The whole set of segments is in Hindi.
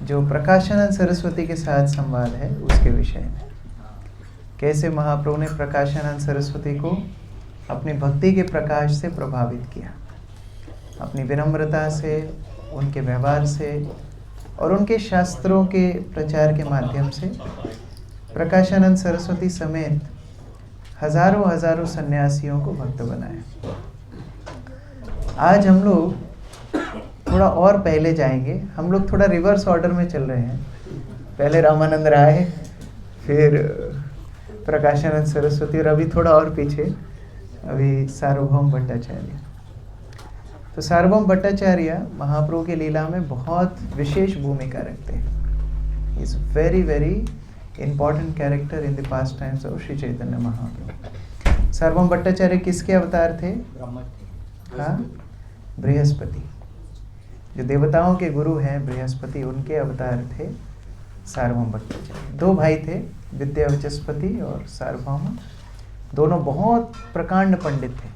जो प्रकाशानंद सरस्वती के साथ संवाद है उसके विषय में। कैसे महाप्रभु ने प्रकाशानंद सरस्वती को अपनी भक्ति के प्रकाश से प्रभावित किया, अपनी विनम्रता से, उनके व्यवहार से और उनके शास्त्रों के प्रचार के माध्यम से प्रकाशानंद सरस्वती समेत हजारों हजारों सन्यासियों को भक्त बनाया। आज हम लोग थोड़ा और पहले जाएंगे। हम लोग थोड़ा रिवर्स ऑर्डर में चल रहे हैं। पहले रामानंद राय, फिर प्रकाशानंद सरस्वती और अभी थोड़ा और पीछे अभी सार्वभौम भट्टाचार्य। तो सार्वभौम भट्टाचार्य महाप्रभु की लीला में बहुत विशेष भूमिका रखते हैं। Is very very important character in the past times of Shri Chaitanya Mahaprabhu. Sarvabhauma Bhattacharya किसके अवतार थे? हाँ, बृहस्पति। जो देवताओं के गुरु हैं बृहस्पति, उनके अवतार थे सार्वभौम भट्टाचार्य। दो भाई थे, विद्यावचस्पति और सार्वभौम। दोनों बहुत प्रकांड पंडित थे।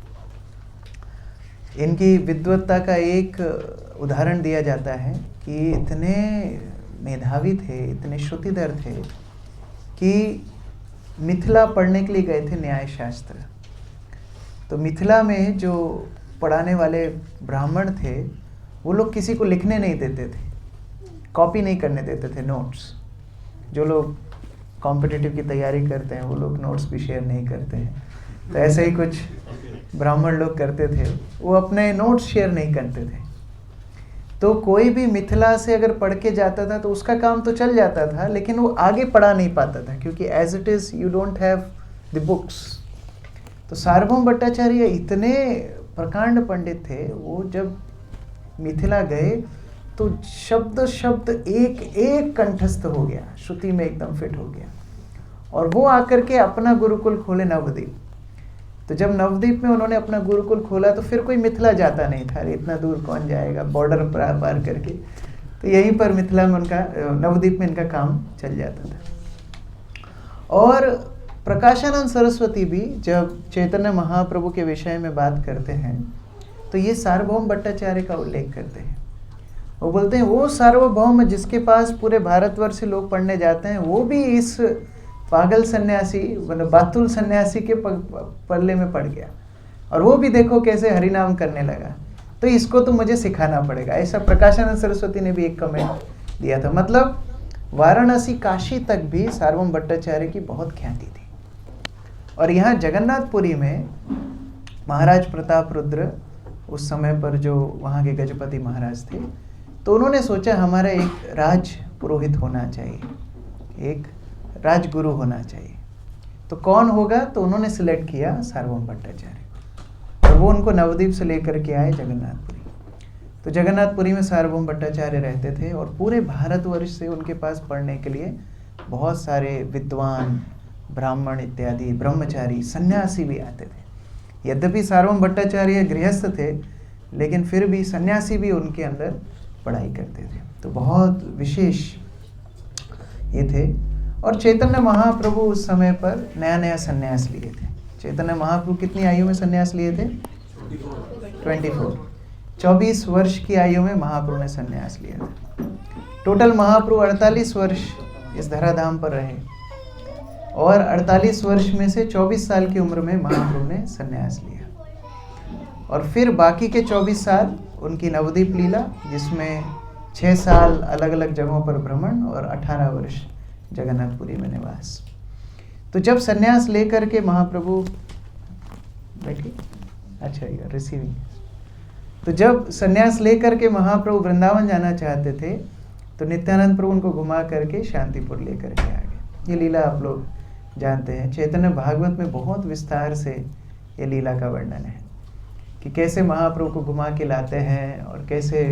इनकी विद्वत्ता का एक उदाहरण दिया जाता है कि इतने मेधावी थे, इतने श्रुतिधर थे कि मिथिला पढ़ने के लिए गए थे न्याय शास्त्र। तो मिथिला में जो पढ़ाने वाले ब्राह्मण थे वो लोग किसी को लिखने नहीं देते थे, कॉपी नहीं करने देते थे नोट्स। जो लोग कॉम्पिटिटिव की तैयारी करते हैं वो लोग नोट्स भी शेयर नहीं करते हैं। तो ऐसे ही कुछ ब्राह्मण लोग करते थे, वो अपने नोट्स शेयर नहीं करते थे। तो कोई भी मिथिला से अगर पढ़ के जाता था तो उसका काम तो चल जाता था, लेकिन वो आगे पढ़ा नहीं पाता था क्योंकि as it is you don't have the books. तो सार्वभौम भट्टाचार्य इतने प्रकांड पंडित थे, वो जब मिथिला गए तो शब्द शब्द एक एक कंठस्थ हो गया, श्रुति में एकदम फिट हो गया। और वो आकर के अपना गुरुकुल खोले नवद्वीप। तो जब नवद्वीप में उन्होंने अपना गुरुकुल खोला तो फिर कोई मिथिला जाता नहीं था, इतना दूर कौन जाएगा बॉर्डर पार करके। तो यहीं पर मिथिला में उनका, नवद्वीप में इनका काम चल जाता था। और प्रकाशानंद सरस्वती भी जब चैतन्य महाप्रभु के विषय में बात करते हैं तो ये सार्वभौम भट्टाचार्य का उल्लेख करते हैं। वो बोलते हैं वो सार्वभौम जिसके पास पूरे भारतवर्ष से लोग पढ़ने जाते हैं, वो भी इस पागल सन्यासी मतलब बातुल सन्यासी के पल्ले में पड़ गया और वो भी देखो कैसे हरिनाम करने लगा, तो इसको तो मुझे सिखाना पड़ेगा। ऐसा प्रकाशानंद सरस्वती ने भी एक कमेंट दिया था। मतलब वाराणसी काशी तक भी सार्वभौम भट्टाचार्य की बहुत ख्याति थी। और यहाँ जगन्नाथपुरी में महाराज प्रताप रुद्र उस समय पर जो वहाँ के गजपति महाराज थे, तो उन्होंने सोचा हमारा एक राज पुरोहित होना चाहिए, एक राजगुरु होना चाहिए। तो कौन होगा? तो उन्होंने सिलेक्ट किया सार्वभौम भट्टाचार्य और वो उनको नवद्वीप से लेकर के आए जगन्नाथपुरी। तो जगन्नाथपुरी में सार्वभौम भट्टाचार्य रहते थे और पूरे भारतवर्ष से उनके पास पढ़ने के लिए बहुत सारे विद्वान, ब्राह्मण इत्यादि, ब्रह्मचारी, सन्यासी भी आते थे। यद्यपि सार्वभौम भट्टाचार्य गृहस्थ थे, लेकिन फिर भी सन्यासी भी उनके अंदर पढ़ाई करते थे। तो बहुत विशेष ये थे। और चैतन्य महाप्रभु उस समय पर नया नया सन्यास लिए थे। चैतन्य महाप्रभु कितनी आयु में सन्यास लिए थे? 24। 24 वर्ष की आयु में महाप्रभु ने सन्यास लिया था। टोटल महाप्रभु 48 वर्ष इस धराधाम पर रहे और 48 वर्ष में से 24 साल की उम्र में महाप्रभु ने सन्यास लिया। और फिर बाकी के 24 साल उनकी नवद्वीप लीला, जिसमें 6 साल अलग अलग जगहों पर भ्रमण और 18 वर्ष जगन्नाथपुरी में निवास। तो जब सन्यास लेकर के महाप्रभु बैठिए, अच्छा रिसीविंग। तो जब सन्यास लेकर के महाप्रभु वृंदावन जाना चाहते थे तो नित्यानंद प्रभु उनको घुमा करके शांतिपुर लेकर के आ गए। ये लीला आप लोग जानते हैं। चैतन्य भागवत में बहुत विस्तार से ये लीला का वर्णन है कि कैसे महाप्रभु को घुमा के लाते हैं और कैसे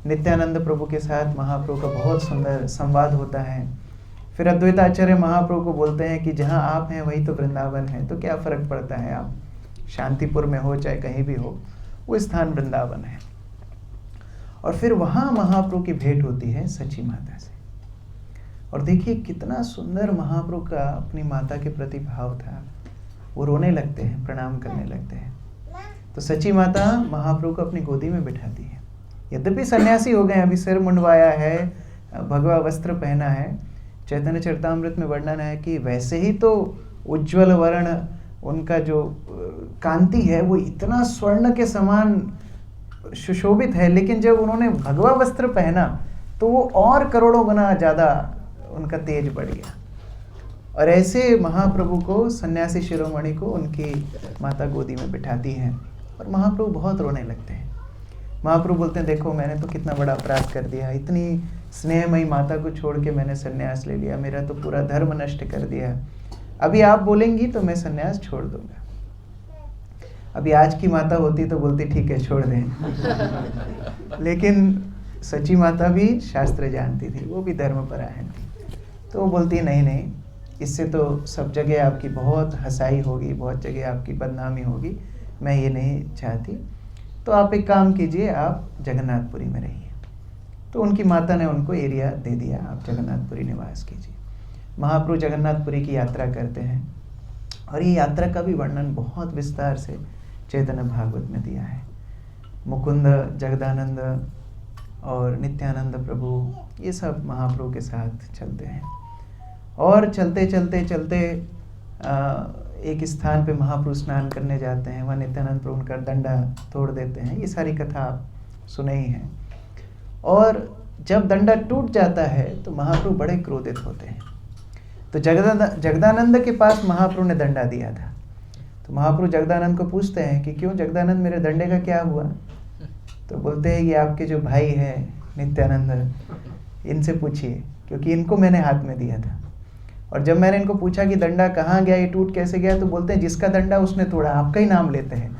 नित्यानंद प्रभु के साथ महाप्रभु का बहुत सुंदर संवाद होता है। फिर अद्वैताचार्य महाप्रभु को बोलते हैं कि जहाँ आप हैं वही तो वृंदावन है, तो क्या फ़र्क पड़ता है आप शांतिपुर में हो चाहे कहीं भी हो, वो स्थान वृंदावन है। और फिर वहाँ महाप्रभु की भेंट होती है सची माता से। और देखिए कितना सुंदर महाप्रभु का अपनी माता के प्रति भाव था। वो रोने लगते हैं, प्रणाम करने लगते हैं। तो सची माता महाप्रभु को अपनी गोदी में बिठाती है। यद्यपि सन्यासी हो गए, अभी सिर मुंडवाया है, भगवा वस्त्र पहना है। चैतन्य चरितामृत में वर्णन है कि वैसे ही तो उज्ज्वल वर्ण उनका जो कांति है वो इतना स्वर्ण के समान सुशोभित है, लेकिन जब उन्होंने भगवा वस्त्र पहना तो वो और करोड़ों गुना ज़्यादा उनका तेज बढ़ गया। और ऐसे महाप्रभु को, सन्यासी शिरोमणि को उनकी माता गोदी में बिठाती हैं और महाप्रभु बहुत रोने लगते हैं। महाप्रभु बोलते हैं देखो मैंने तो कितना बड़ा अपराध कर दिया, इतनी स्नेहमयी माता को छोड़ के मैंने सन्यास ले लिया, मेरा तो पूरा धर्म नष्ट कर दिया। अभी आप बोलेंगी तो मैं सन्यास छोड़ दूंगा। अभी आज की माता होती तो बोलती ठीक है छोड़ दें, लेकिन सच्ची माता भी शास्त्र जानती थी, वो भी धर्मपरायण थी, तो वो बोलती नहीं नहीं, इससे तो सब जगह आपकी बहुत हंसाई होगी, बहुत जगह आपकी बदनामी होगी, मैं ये नहीं चाहती। तो आप एक काम कीजिए, आप जगन्नाथपुरी में रहिए। तो उनकी माता ने उनको एरिया दे दिया, आप जगन्नाथपुरी निवास कीजिए। महाप्रभु जगन्नाथपुरी की यात्रा करते हैं और ये यात्रा का भी वर्णन बहुत विस्तार से चैतन्य भागवत में दिया है। मुकुंद, जगदानंद और नित्यानंद प्रभु ये सब महाप्रभु के साथ चलते हैं और चलते चलते चलते एक स्थान पे महाप्रभु स्नान करने जाते हैं। वहाँ नित्यानंद प्रभु उनका डंडा तोड़ देते हैं। ये सारी कथा आप सुने ही हैं। और जब डंडा टूट जाता है तो महाप्रभु बड़े क्रोधित होते हैं। तो जगदानंद के पास महाप्रभु ने डंडा दिया था। तो महाप्रभु जगदानंद को पूछते हैं कि क्यों जगदानंद, मेरे डंडे का क्या हुआ? तो बोलते हैं कि आपके जो भाई है नित्यानंद, इनसे पूछिए, क्योंकि इनको मैंने हाथ में दिया था। और जब मैंने इनको पूछा कि डंडा कहाँ गया, ये टूट कैसे गया, तो बोलते हैं जिसका डंडा उसने तोड़ा, आपका ही नाम लेते हैं।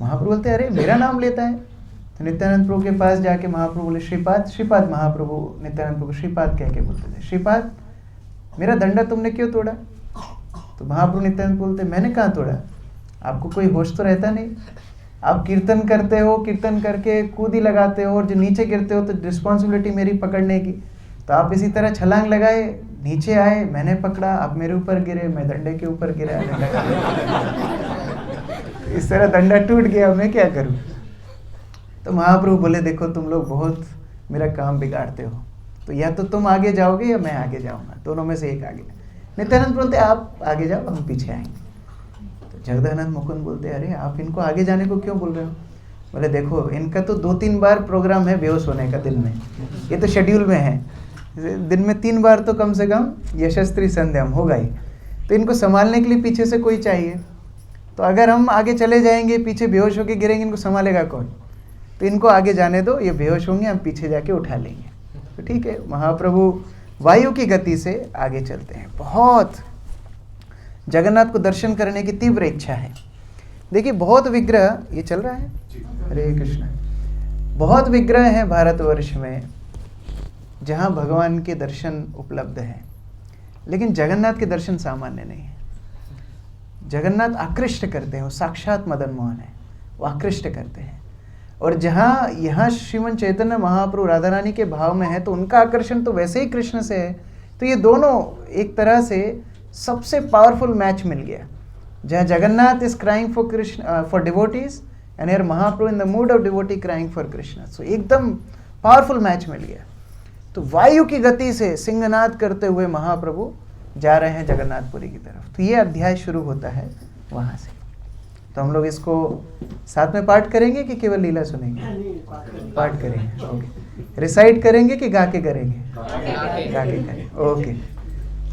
महाप्रभु बोलते हैं अरे मेरा नाम लेता है। तो नित्यानंद प्रभु के पास जाके महाप्रभु बोले श्रीपाद, श्रीपाद। महाप्रभु नित्यानंद प्रभु श्रीपाद कह के बोलते थे, श्रीपाद मेरा डंडा तुमने क्यों तोड़ा? तो महाप्रभु नित्यानंद बोलते मैंने कहाँ तोड़ा, आपको कोई होश तो रहता नहीं, आप कीर्तन करते हो, कीर्तन करके कूदी लगाते हो और जो नीचे गिरते हो तो रिस्पॉन्सिबिलिटी मेरी पकड़ने की। तो आप इसी तरह छलांग लगाए, नीचे आए, मैंने पकड़ा, आप मेरे ऊपर गिरे, मैं डंडे के ऊपर गिरा, इस तरह डंडा टूट गया, मैं क्या करूं? तो महाप्रभु बोले देखो तुम लोग बहुत मेरा काम बिगाड़ते हो, तो या तो तुम आगे जाओगे या मैं आगे जाऊंगा, दोनों में से एक आगे। नित्यानंद बोलते आप आगे जाओ, हम पीछे आएंगे। तो जगदानंद मुकुंद बोलते अरे आप इनको आगे जाने को क्यों बोल रहे हो? बोले देखो इनका तो 2-3 बार प्रोग्राम है बेहोश होने का दिन में, ये तो शेड्यूल में है, दिन में 3 बार तो कम से कम यशस्त्री संध्याम होगा ही। तो इनको संभालने के लिए पीछे से कोई चाहिए। तो अगर हम आगे चले जाएंगे, पीछे बेहोश होकर गिरेंगे, इनको संभालेगा कौन? तो इनको आगे जाने दो, ये बेहोश होंगे, हम पीछे जाके उठा लेंगे। तो ठीक है, महाप्रभु वायु की गति से आगे चलते हैं। बहुत जगन्नाथ को दर्शन करने की तीव्र इच्छा है। देखिए बहुत विग्रह, ये चल रहा है, हरे कृष्ण, बहुत विग्रह हैं भारतवर्ष में जहाँ भगवान के दर्शन उपलब्ध हैं, लेकिन जगन्नाथ के दर्शन सामान्य नहीं है। जगन्नाथ आकृष्ट करते हैं, वो साक्षात मदन मोहन है, वो आकृष्ट करते हैं। और जहाँ यहाँ श्रीमन चैतन्य महाप्रभु राधा रानी के भाव में है तो उनका आकर्षण तो वैसे ही कृष्ण से है। तो ये दोनों एक तरह से सबसे पावरफुल मैच मिल गया, जहाँ Jagannath is crying for Krishna for devotees and here Mahaprabhu in the mood of devotee crying for Krishna. So एकदम पावरफुल मैच मिल गया। तो वायु की गति से सिंहनाद करते हुए महाप्रभु जा रहे हैं जगन्नाथपुरी की तरफ। तो ये अध्याय शुरू होता है वहाँ से। तो हम लोग इसको साथ में पाठ करेंगे कि केवल लीला सुनेंगे? पाठ करेंगे, ओके। रिसाइट करेंगे कि गा के करेंगे? गा के करेंगे, ओके।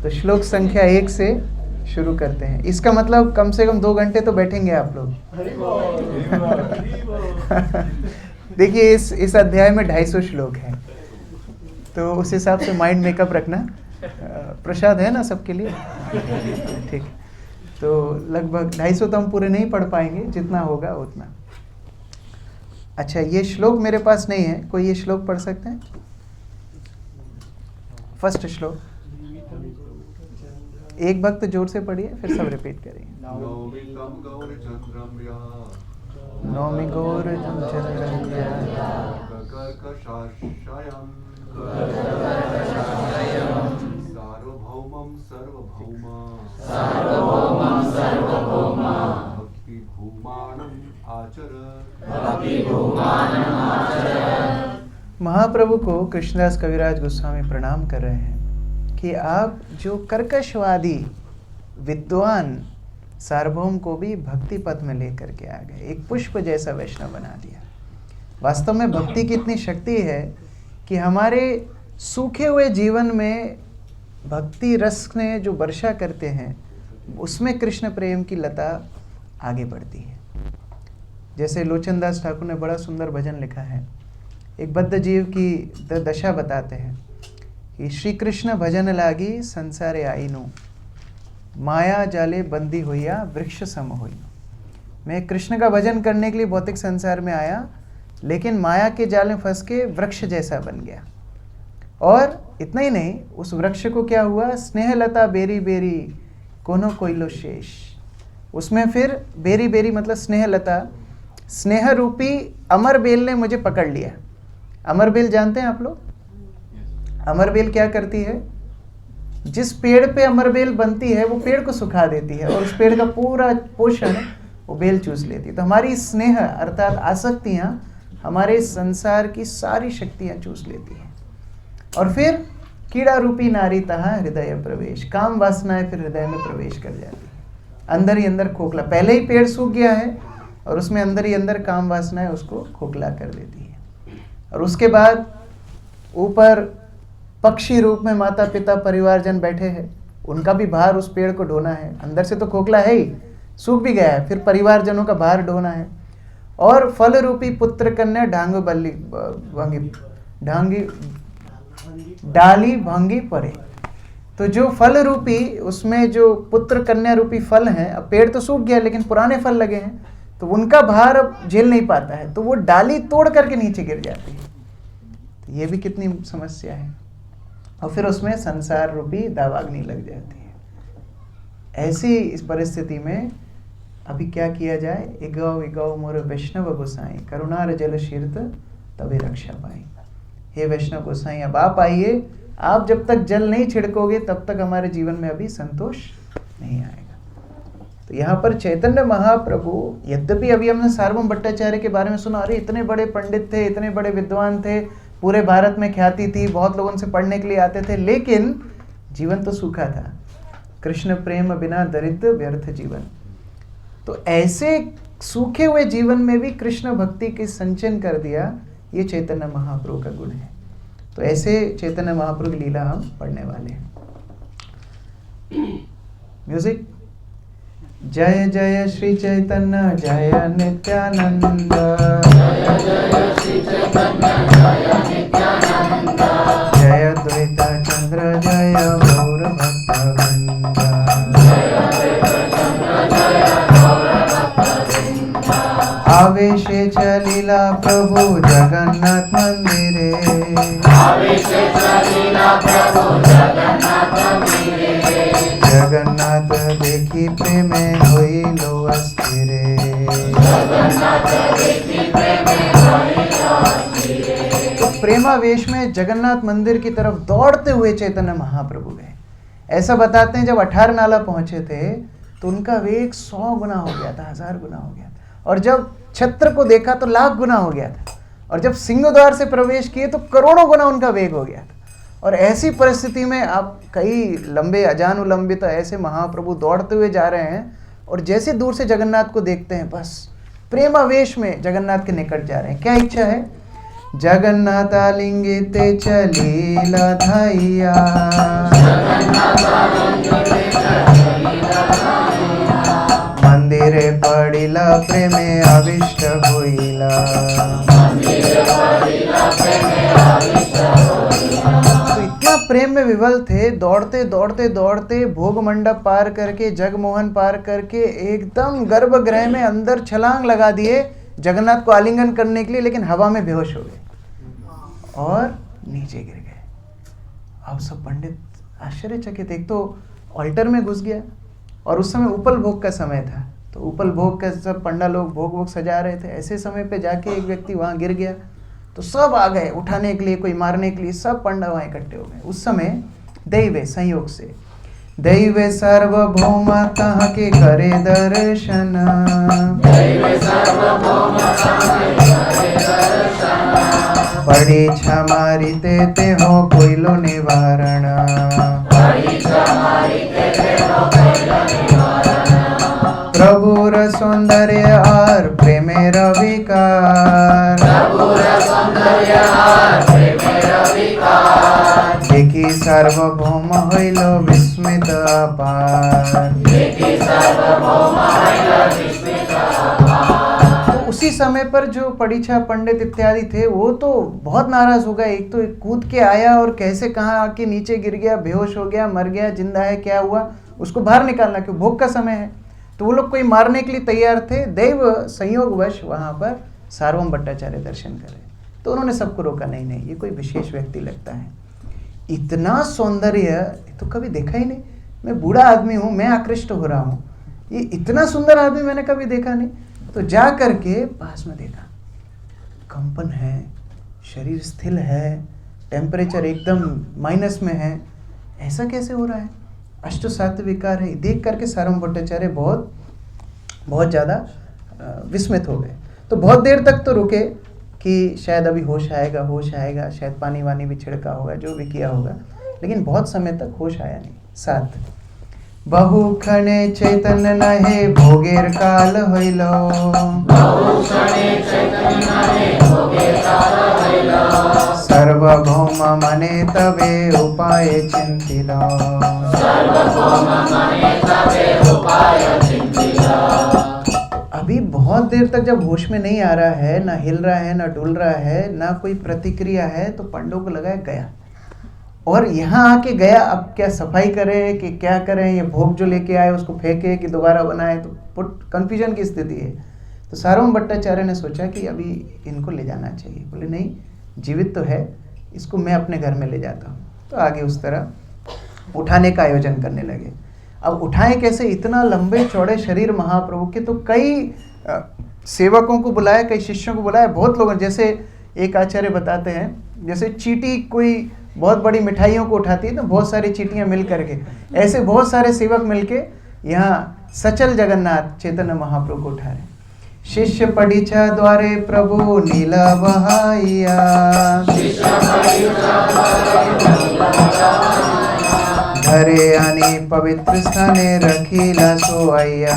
तो श्लोक संख्या 1 से शुरू करते हैं। इसका मतलब कम से कम 2 घंटे तो बैठेंगे आप लोग। देखिए इस अध्याय में 250 श्लोक हैं, तो उस हिसाब से माइंड मेकअप रखना। प्रसाद है ना सबके लिए? ठीक। तो लगभग 250 तो हम पूरे नहीं पढ़ पाएंगे, जितना होगा उतना। अच्छा, ये श्लोक मेरे पास नहीं है, कोई ये श्लोक पढ़ सकते हैं? फर्स्ट श्लोक एक भक्त जोर से पढ़िए, फिर सब रिपीट करेंगे। नौमी गौर सार्वभौमं सर्वभौमा भक्ति भूमानम् आचर। महाप्रभु को कृष्णदास कविराज गोस्वामी प्रणाम कर रहे हैं कि आप जो कर्कशवादी विद्वान सार्वभौम को भी भक्ति पथ में लेकर के आ गए, एक पुष्प जैसा वैष्णव बना दिया। वास्तव में भक्ति की इतनी शक्ति है कि हमारे सूखे हुए जीवन में भक्ति रस ने जो वर्षा करते हैं उसमें कृष्ण प्रेम की लता आगे बढ़ती है। जैसे लोचनदास ठाकुर ने बड़ा सुंदर भजन लिखा है, एक बद्ध जीव की दशा बताते हैं कि श्री कृष्ण भजन लागी संसारे आईनु, माया जाले बंदी हुईया वृक्ष सम हुई। मैं कृष्ण का भजन करने के लिए भौतिक संसार में आया, लेकिन माया के जाल में फंस के वृक्ष जैसा बन गया। और इतना ही नहीं, उस वृक्ष को क्या हुआ, स्नेहलता बेरी बेरी कोनो कोइलो शेष। उसमें फिर बेरी बेरी मतलब स्नेहलता, स्नेह रूपी अमर बेल ने मुझे पकड़ लिया। अमर बेल जानते हैं आप लोग? अमर बेल क्या करती है? जिस पेड़ पे अमर बेल बनती है वो पेड़ को सुखा देती है और उस पेड़ का पूरा पोषण वो बेल चूस लेती है। तो हमारी स्नेह अर्थात आसक्तियाँ हमारे संसार की सारी शक्तियाँ चूस लेती हैं। और फिर कीड़ा रूपी नारी तहाँ हृदय प्रवेश, काम वासनाएं फिर हृदय में प्रवेश कर जाती है। अंदर ही अंदर खोखला, पहले ही पेड़ सूख गया है और उसमें अंदर ही अंदर काम वासनाएं उसको खोखला कर देती है। और उसके बाद ऊपर पक्षी रूप में माता पिता परिवारजन बैठे हैं, उनका भी भार उस पेड़ को ढोना है। अंदर से तो खोखला है ही, सूख भी गया है, फिर परिवारजनों का भार ढोना है। और फल रूपी पुत्र कन्या ढांग बल्ली भंगी ढांगी डाली भंगी परे। तो जो फल रूपी, उसमें जो पुत्र कन्या रूपी फल हैं, अब पेड़ तो सूख गया लेकिन पुराने फल लगे हैं, तो उनका भार अब झेल नहीं पाता है, तो वो डाली तोड़ करके नीचे गिर जाती है। तो ये भी कितनी समस्या है। और फिर उसमें संसार रूपी दावाग्नि लग जाती है। ऐसी इस परिस्थिति में अभी क्या किया जाए? इगौ इगौ मोर वैष्णव गोसाई, करुणार जल शीर्त तभी रक्षा पाई। हे वैष्णव गोसाई, अब आप आइए, आप जब तक जल नहीं छिड़कोगे तब तक हमारे जीवन में अभी संतोष नहीं आएगा। तो यहाँ पर चैतन्य महाप्रभु, यद्यपि अभी हमने सार्वभौम भट्टाचार्य के बारे में सुना, अरे इतने बड़े पंडित थे, इतने बड़े विद्वान थे, पूरे भारत में ख्याति थी, बहुत लोग उनसे पढ़ने के लिए आते थे, लेकिन जीवन तो सूखा था। कृष्ण प्रेम बिना दरिद्र व्यर्थ जीवन। तो ऐसे सूखे हुए जीवन में भी कृष्ण भक्ति के संचयन कर दिया, ये चैतन्य महाप्रभु का गुण है। तो ऐसे चैतन्य महाप्रभु की लीला हम पढ़ने वाले हैं। म्यूजिक। जय जय श्री चैतन्य जय नित्यानंद, जय द्वैत चंद्र जय गौर भक्तवृंद, आवेशे चलीला प्रभु जगन्नाथ मंदिरे, जगन्नाथ देखी प्रेमे होइलो अस्थिरे। तो प्रेमावेश में जगन्नाथ मंदिर की तरफ दौड़ते हुए चैतन्य महाप्रभु गए। ऐसा बताते हैं जब 18 नाला पहुंचे थे तो उनका वेग 100 गुना हो गया था, 1000 गुना हो गया था। और जब छत्र को देखा तो 1,00,000 गुना हो गया था। और जब सिंह द्वार से प्रवेश किए तो करोड़ों गुना उनका वेग हो गया था। और ऐसी परिस्थिति में आप कई लंबे अजान उलंबित तो ऐसे महाप्रभु दौड़ते हुए जा रहे हैं और जैसे दूर से जगन्नाथ को देखते हैं बस प्रेमावेश में जगन्नाथ के निकट जा रहे हैं। क्या इच्छा है? जगन्नाथ आलिंगिते चलीला धाइया, मंदिरे पड़िला प्रेमे आविष्ट होइला। तो इतना प्रेम में विवल थे, दौड़ते दौड़ते दौड़ते भोग मंडप पार करके, जगमोहन पार करके एकदम गर्भगृह में अंदर छलांग लगा दिए जगन्नाथ को आलिंगन करने के लिए, लेकिन हवा में बेहोश हो गए और नीचे गिर गए। अब सब पंडित आश्चर्यचकित। एक तो ऑल्टर में घुस गया और उस समय उपल भोग का समय था, तो उपल भोग का सब पंडा लोग भोग सजा रहे थे। ऐसे समय पे जाके एक व्यक्ति वहाँ गिर गया तो सब आ गए उठाने के लिए, कोई मारने के लिए, सब पंडा वहाँ इकट्ठे हो गए। उस समय दैव संयोग से दैवे सार्वभौम तहाँ के करे दर्शन, पड़ी क्षमारी ते हो कोइलो निवारण, प्रभुर सौंदर्य और प्रेमेर विकार, देखी सार्वभौम हइलो विस्मित अपार। तो उसी समय पर जो परीक्षा पंडित इत्यादि थे वो तो बहुत नाराज हो गए। एक तो कूद के आया और कैसे कहाँ आके नीचे गिर गया, बेहोश हो गया, मर गया, जिंदा है, क्या हुआ, उसको बाहर निकालना, क्यों, भोग का समय है। तो वो लोग कोई मारने के लिए तैयार थे। दैव संयोगवश वहाँ पर सार्वभौम भट्टाचार्य दर्शन करे, तो उन्होंने सबको रोका, नहीं नहीं ये कोई विशेष व्यक्ति लगता है, इतना सौंदर्य तो कभी देखा ही नहीं, मैं बूढ़ा आदमी हूँ, मैं आकृष्ट हो रहा हूँ, ये इतना सुंदर आदमी मैंने कभी देखा नहीं। तो जा करके पास में देखा, कंपन है, शरीर स्थिर है, टेम्परेचर एकदम माइनस में है, ऐसा कैसे हो रहा है, अष्ट सात विकार है। देख करके सार्वभौम भट्टाचार्य बहुत ज़्यादा विस्मित हो गए। तो बहुत देर तक तो रुके कि शायद अभी होश आएगा, शायद पानी वानी भी छिड़का होगा, जो भी किया होगा, लेकिन बहुत समय तक होश आया नहीं। 7 बहु क्षणे चैतन्य नहे भोगेर काल हइलो, सर्वभौम मने तवे उपाय चिंतिलो, अभी बहुत देर तक जब होश में नहीं आ रहा है, ना हिल रहा है, ना डुल रहा है, ना कोई प्रतिक्रिया है, तो पंडों को लगा गया। और यहाँ आके गया, अब क्या सफाई करे कि क्या करें, ये भोग जो लेके आए उसको फेंके कि दोबारा बनाए, तो कंफ्यूजन की स्थिति है। तो सार्वभौम भट्टाचार्य ने सोचा कि अभी इनको ले जाना चाहिए। बोले नहीं, जीवित तो है, इसको मैं अपने घर में ले जाता हूँ। तो आगे उस तरह उठाने का आयोजन करने लगे। अब उठाएं कैसे, इतना लंबे चौड़े शरीर महाप्रभु के, तो कई सेवकों को बुलाया, कई शिष्यों को बुलाया, बहुत लोगों, जैसे एक आचार्य बताते हैं, जैसे चींटी कोई बहुत बड़ी मिठाइयों को उठाती है, तो बहुत सारी चींटियां मिल करके, ऐसे बहुत सारे सेवक मिलके यहाँ सचल जगन्नाथ चैतन्य महाप्रभु को उठा रहे। शिष्य पड़ीछा द्वारे प्रभु नीला बहाइया, घरे आनी पवित्र स्थाने रखीला सोआइया,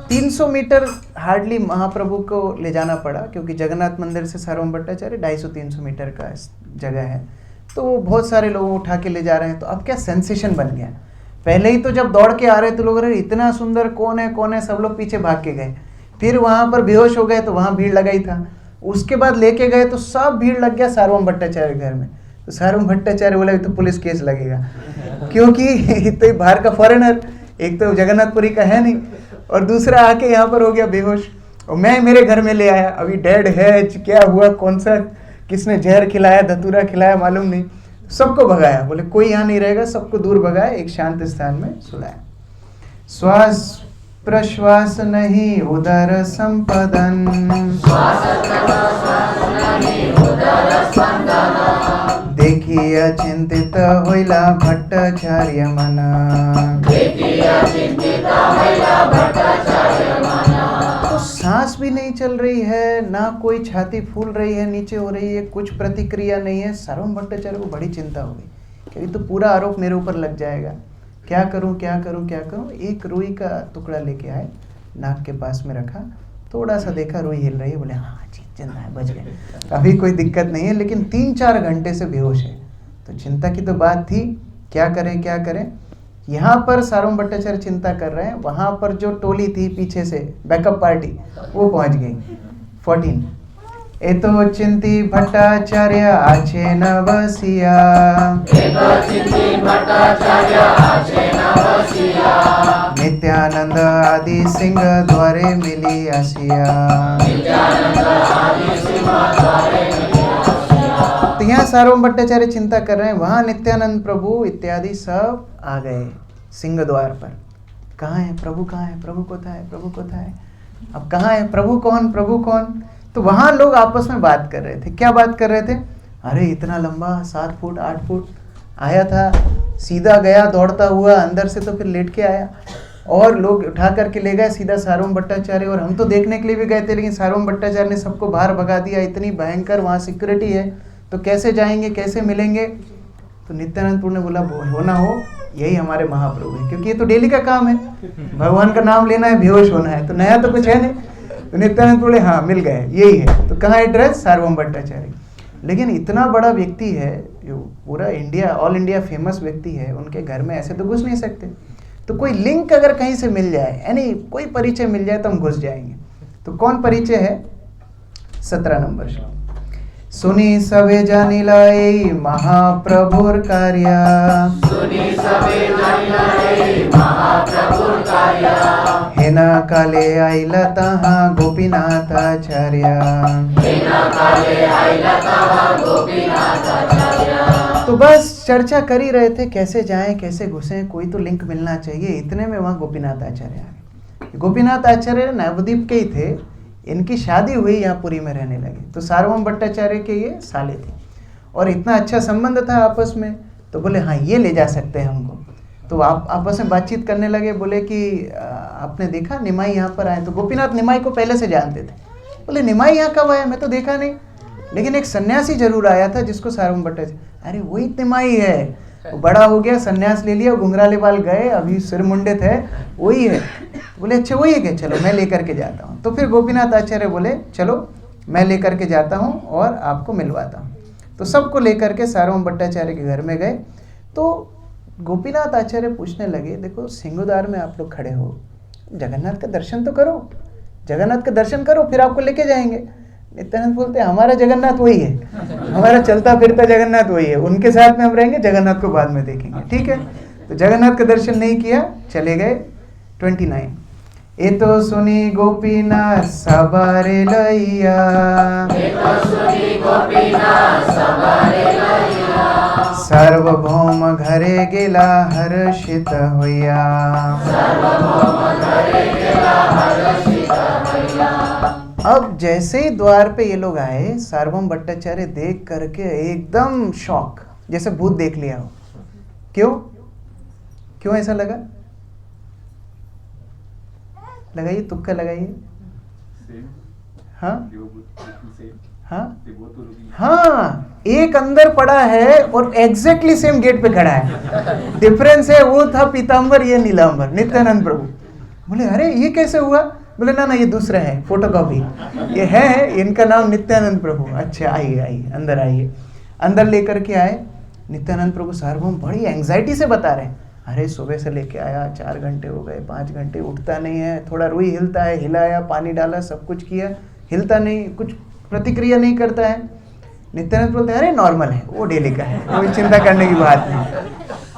300 मीटर हार्डली महाप्रभु को ले जाना पड़ा, क्योंकि जगन्नाथ मंदिर से सार्वभौम भट्टाचार्य 250-300 मीटर का जगह है। तो बहुत सारे लोग उठा के ले जा रहे हैं। तो अब क्या सेंसेशन बन गया, पहले ही तो जब दौड़ के आ रहे तो लोग, अरे इतना सुंदर कौन है, सब लोग पीछे भाग के गए। फिर वहाँ पर बेहोश हो गए तो वहाँ भीड़ लगा ही था। उसके बाद लेके गए तो सब भीड़ लग गया सार्वभौम भट्टाचार्य घर में। तो सार्वभौम भट्टाचार्य बोला तो पुलिस केस लगेगा, क्योंकि तो बाहर का फॉरेनर, एक तो जगन्नाथपुरी का है नहीं, और दूसरा आके यहाँ पर हो गया बेहोश, और मैं मेरे घर में ले आया, अभी डेड है, क्या हुआ, कौन सा, किसने जहर खिलाया, धतूरा खिलाया, मालूम नहीं। सबको भगाया, बोले कोई यहाँ नहीं रहेगा, सबको दूर भगाया, एक शांत स्थान में सुलाया। श्वास प्रश्वास नहीं उदर संपदन, देखी अचिंतित होइला भट्टाचार्य मन, तो सांस भी नहीं चल रही है, ना कोई छाती फूल रही है, नीचे हो रही है, कुछ प्रतिक्रिया नहीं है। सार्वभौम भट्टाचार्य को बड़ी चिंता हो गई कि तो पूरा आरोप मेरे ऊपर लग जाएगा, क्या करूं। एक रुई का टुकड़ा लेके आए, नाक के पास में रखा, थोड़ा सा देखा रुई हिल रही है, बोले हाँ जी जिंदा है, बच गए, अभी कोई दिक्कत नहीं है। लेकिन 3-4 घंटे से बेहोश है, तो चिंता की तो बात थी, क्या करें। यहाँ पर सार्वभौम भट्टाचार्य चिंता कर रहे हैं, वहाँ पर जो टोली थी पीछे से बैकअप पार्टी, वो पहुँच गई। 14 एतो चिंती भट्टाचार्य आछे न बसिया, नित्यानंद आदि सिंह द्वारे मिली आसिया। तो यहाँ सार्वभौम भट्टाचार्य चिंता कर रहे हैं, वहाँ नित्यानंद प्रभु इत्यादि सब आ गए सिंह द्वार पर। कहाँ है प्रभु, कहाँ है प्रभु, कोथा है, अब कहाँ है प्रभु, कौन। तो वहाँ लोग आपस में बात कर रहे थे। क्या बात कर रहे थे, अरे इतना लंबा 7 फुट 8 फुट आया था, सीधा गया दौड़ता हुआ अंदर से, तो फिर लेट के आया और लोग उठा करके ले गए सीधा सार्वभौम भट्टाचार्य। और हम तो देखने के लिए भी गए थे, लेकिन सार्वभौम भट्टाचार्य ने सबको बाहर भगा दिया, इतनी भयंकर वहाँ सिक्योरिटी है, तो कैसे जाएंगे, कैसे मिलेंगे। तो नित्यानंद प्रभु ने बोला हो ना हो, यही हमारे महाप्रभु है, क्योंकि ये तो डेली का काम है, भगवान का नाम लेना है, बेहोश होना है, तो नया तो कुछ है नहीं। तो नित्यानंद प्रभु हाँ मिल गए, यही है। तो कहाँ एड्रेस? सार्वभौम भट्टाचार्य। लेकिन इतना बड़ा व्यक्ति है, जो पूरा इंडिया, ऑल इंडिया फेमस व्यक्ति है, उनके घर में ऐसे तो घुस नहीं सकते। तो कोई लिंक अगर कहीं से मिल जाए, यानी कोई परिचय मिल जाए, तो हम घुस जाएंगे। तो कौन परिचय है? 17 नंबर श्लोक। सुनी सबे जानी लाई महाप्रभुर कार्य, सुनी सबे जानी लाई महाप्रभुर कार्य, हेना काले आइला तहाँ गोपीनाथाचार्य, हेना काले आइला तहाँ गोपीनाथाचार्य। तो बस चर्चा कर ही रहे थे कैसे जाएं, कैसे घुसें, कोई तो लिंक मिलना चाहिए। इतने में वहाँ गोपीनाथ आचार्य आ गए। गोपीनाथ आचार्य नवद्वीप के ही थे, इनकी शादी हुई, यहाँ पुरी में रहने लगे। तो सार्वभौम भट्टाचार्य के ये साले थे और इतना अच्छा संबंध था आपस में, तो बोले हाँ ये ले जा सकते हैं हमको। तो आप आपस में बातचीत करने लगे, बोले कि आपने देखा निमाई यहाँ पर आए? तो गोपीनाथ निमाई को पहले से जानते थे। बोले निमाई यहाँ कब आया? मैं तो देखा नहीं, लेकिन एक सन्यासी जरूर आया था जिसको सार्वभौम भट्टाचार्य, अरे वही निमाई है, वो बड़ा हो गया, सन्यास ले लिया, घुंघराले बाल गए, अभी सिर मुंडित है, वही है। बोले अच्छा वही है क्या? चलो मैं लेकर के जाता हूँ। तो फिर गोपीनाथ आचार्य बोले चलो मैं लेकर के जाता हूँ और आपको मिलवाता हूँ। तो सबको लेकर के सार्वभौम भट्टाचार्य के घर में गए। तो गोपीनाथ आचार्य पूछने लगे, देखो सिंगुदार में आप लोग खड़े हो, जगन्नाथ का दर्शन तो करो, जगन्नाथ का दर्शन करो, फिर आपको लेके जाएंगे। नित्यानंद बोलते हैं हमारा जगन्नाथ वही है, हमारा चलता फिरता जगन्नाथ वही है, उनके साथ में हम रहेंगे, जगन्नाथ को बाद में देखेंगे, ठीक है। तो जगन्नाथ का दर्शन नहीं किया, चले गए। 29 ए तो सुनी गोपीनाथ सबारे लैया, सार्वभौम घरे गेला हर्षित होया। अब जैसे ही द्वार पे ये लोग आए, सार्वभौम भट्टाचार्य देख करके एकदम शॉक, जैसे भूत देख लिया हो। क्यों क्यों ऐसा लगा? लगाइए, तुक्का लगाइए। हाँ हाँ हाँ, एक अंदर पड़ा है और एग्जैक्टली सेम गेट पे खड़ा है। डिफरेंस है, वो था पीतांबर, ये नीलांबर, नित्यानंद प्रभु। बोले अरे ये कैसे हुआ? बोले ना ये दूसरा है, फोटोकॉपी, ये है, इनका नाम नित्यानंद प्रभु। अच्छा आइए आइए, अंदर आइए। अंदर लेकर के आए नित्यानंद प्रभु। सार्वभौम बड़ी एंग्जाइटी से बता रहे हैं, अरे सुबह से लेके आया, 4 घंटे हो गए, 5 घंटे, उठता नहीं है, थोड़ा रुई हिलता है, हिलाया, पानी डाला, सब कुछ किया, हिलता नहीं, कुछ प्रतिक्रिया नहीं करता है। नित्यानंद बोलते हैं अरे नॉर्मल है, वो डेली का है, कोई चिंता करने की बात नहीं।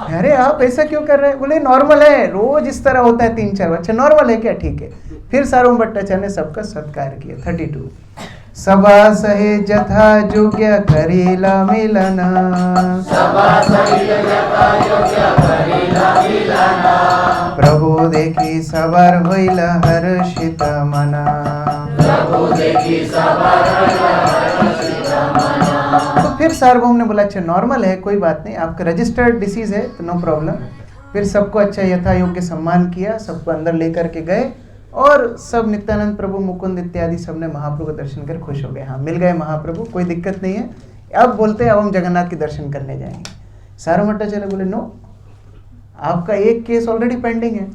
अरे आप ऐसा क्यों कर रहे हैं? बोले नॉर्मल है, रोज इस तरह होता है 3-4 बार। अच्छा नॉर्मल है क्या? ठीक है। फिर सार्वभौम भट्टाचार्य ने सबका सत्कार किया। 32 सभा सहे जथा योग्य करीला मिलना, प्रभु देखी सवार होइल हर्षित मना। तो फिर सार्वभौम ने बोला अच्छा नॉर्मल है, कोई बात नहीं, आपका रजिस्टर्ड डिसीज है तो नो प्रॉब्लम। फिर सबको अच्छा यथा योग्य सम्मान किया, सबको अंदर लेकर के गए और सब नित्यानंद प्रभु, मुकुंद इत्यादि सबने महाप्रभु का दर्शन कर खुश हो गए। हाँ मिल गए महाप्रभु, कोई दिक्कत नहीं है। अब बोलते हैं अब हम जगन्नाथ के दर्शन करने जाएंगे। सार्वभौम भट्टाचार्य बोले नो, आपका एक केस ऑलरेडी पेंडिंग है,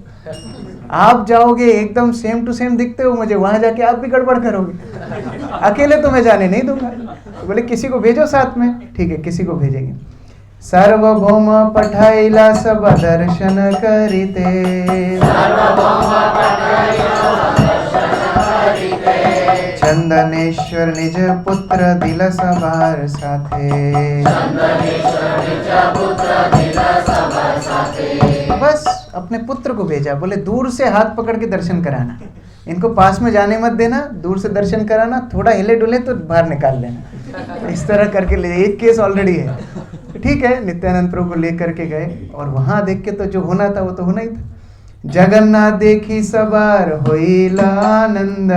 आप जाओगे एकदम सेम टू सेम दिखते हो मुझे, वहां जाके आप भी गड़बड़ करोगे, अकेले तो मैं जाने नहीं दूंगा। बोले किसी को भेजो साथ में। ठीक है, किसी को भेजेंगे। सार्वभौम पठाइला सब दर्शन करिते, चंदनेश्वर निज पुत्र दिल सवार साथे। बस अपने पुत्र को भेजा, बोले दूर से हाथ पकड़ के दर्शन कराना, इनको पास में जाने मत देना, दूर से दर्शन कराना, थोड़ा हिले डुले तो बाहर निकाल लेना। इस तरह करके ले, एक केस ऑलरेडी है। ठीक है, नित्यानंद प्रभु को लेकर के गए और वहां देख के तो जो होना था वो तो होना ही था। जगन्नाथ देखी सवार होइला आनंद,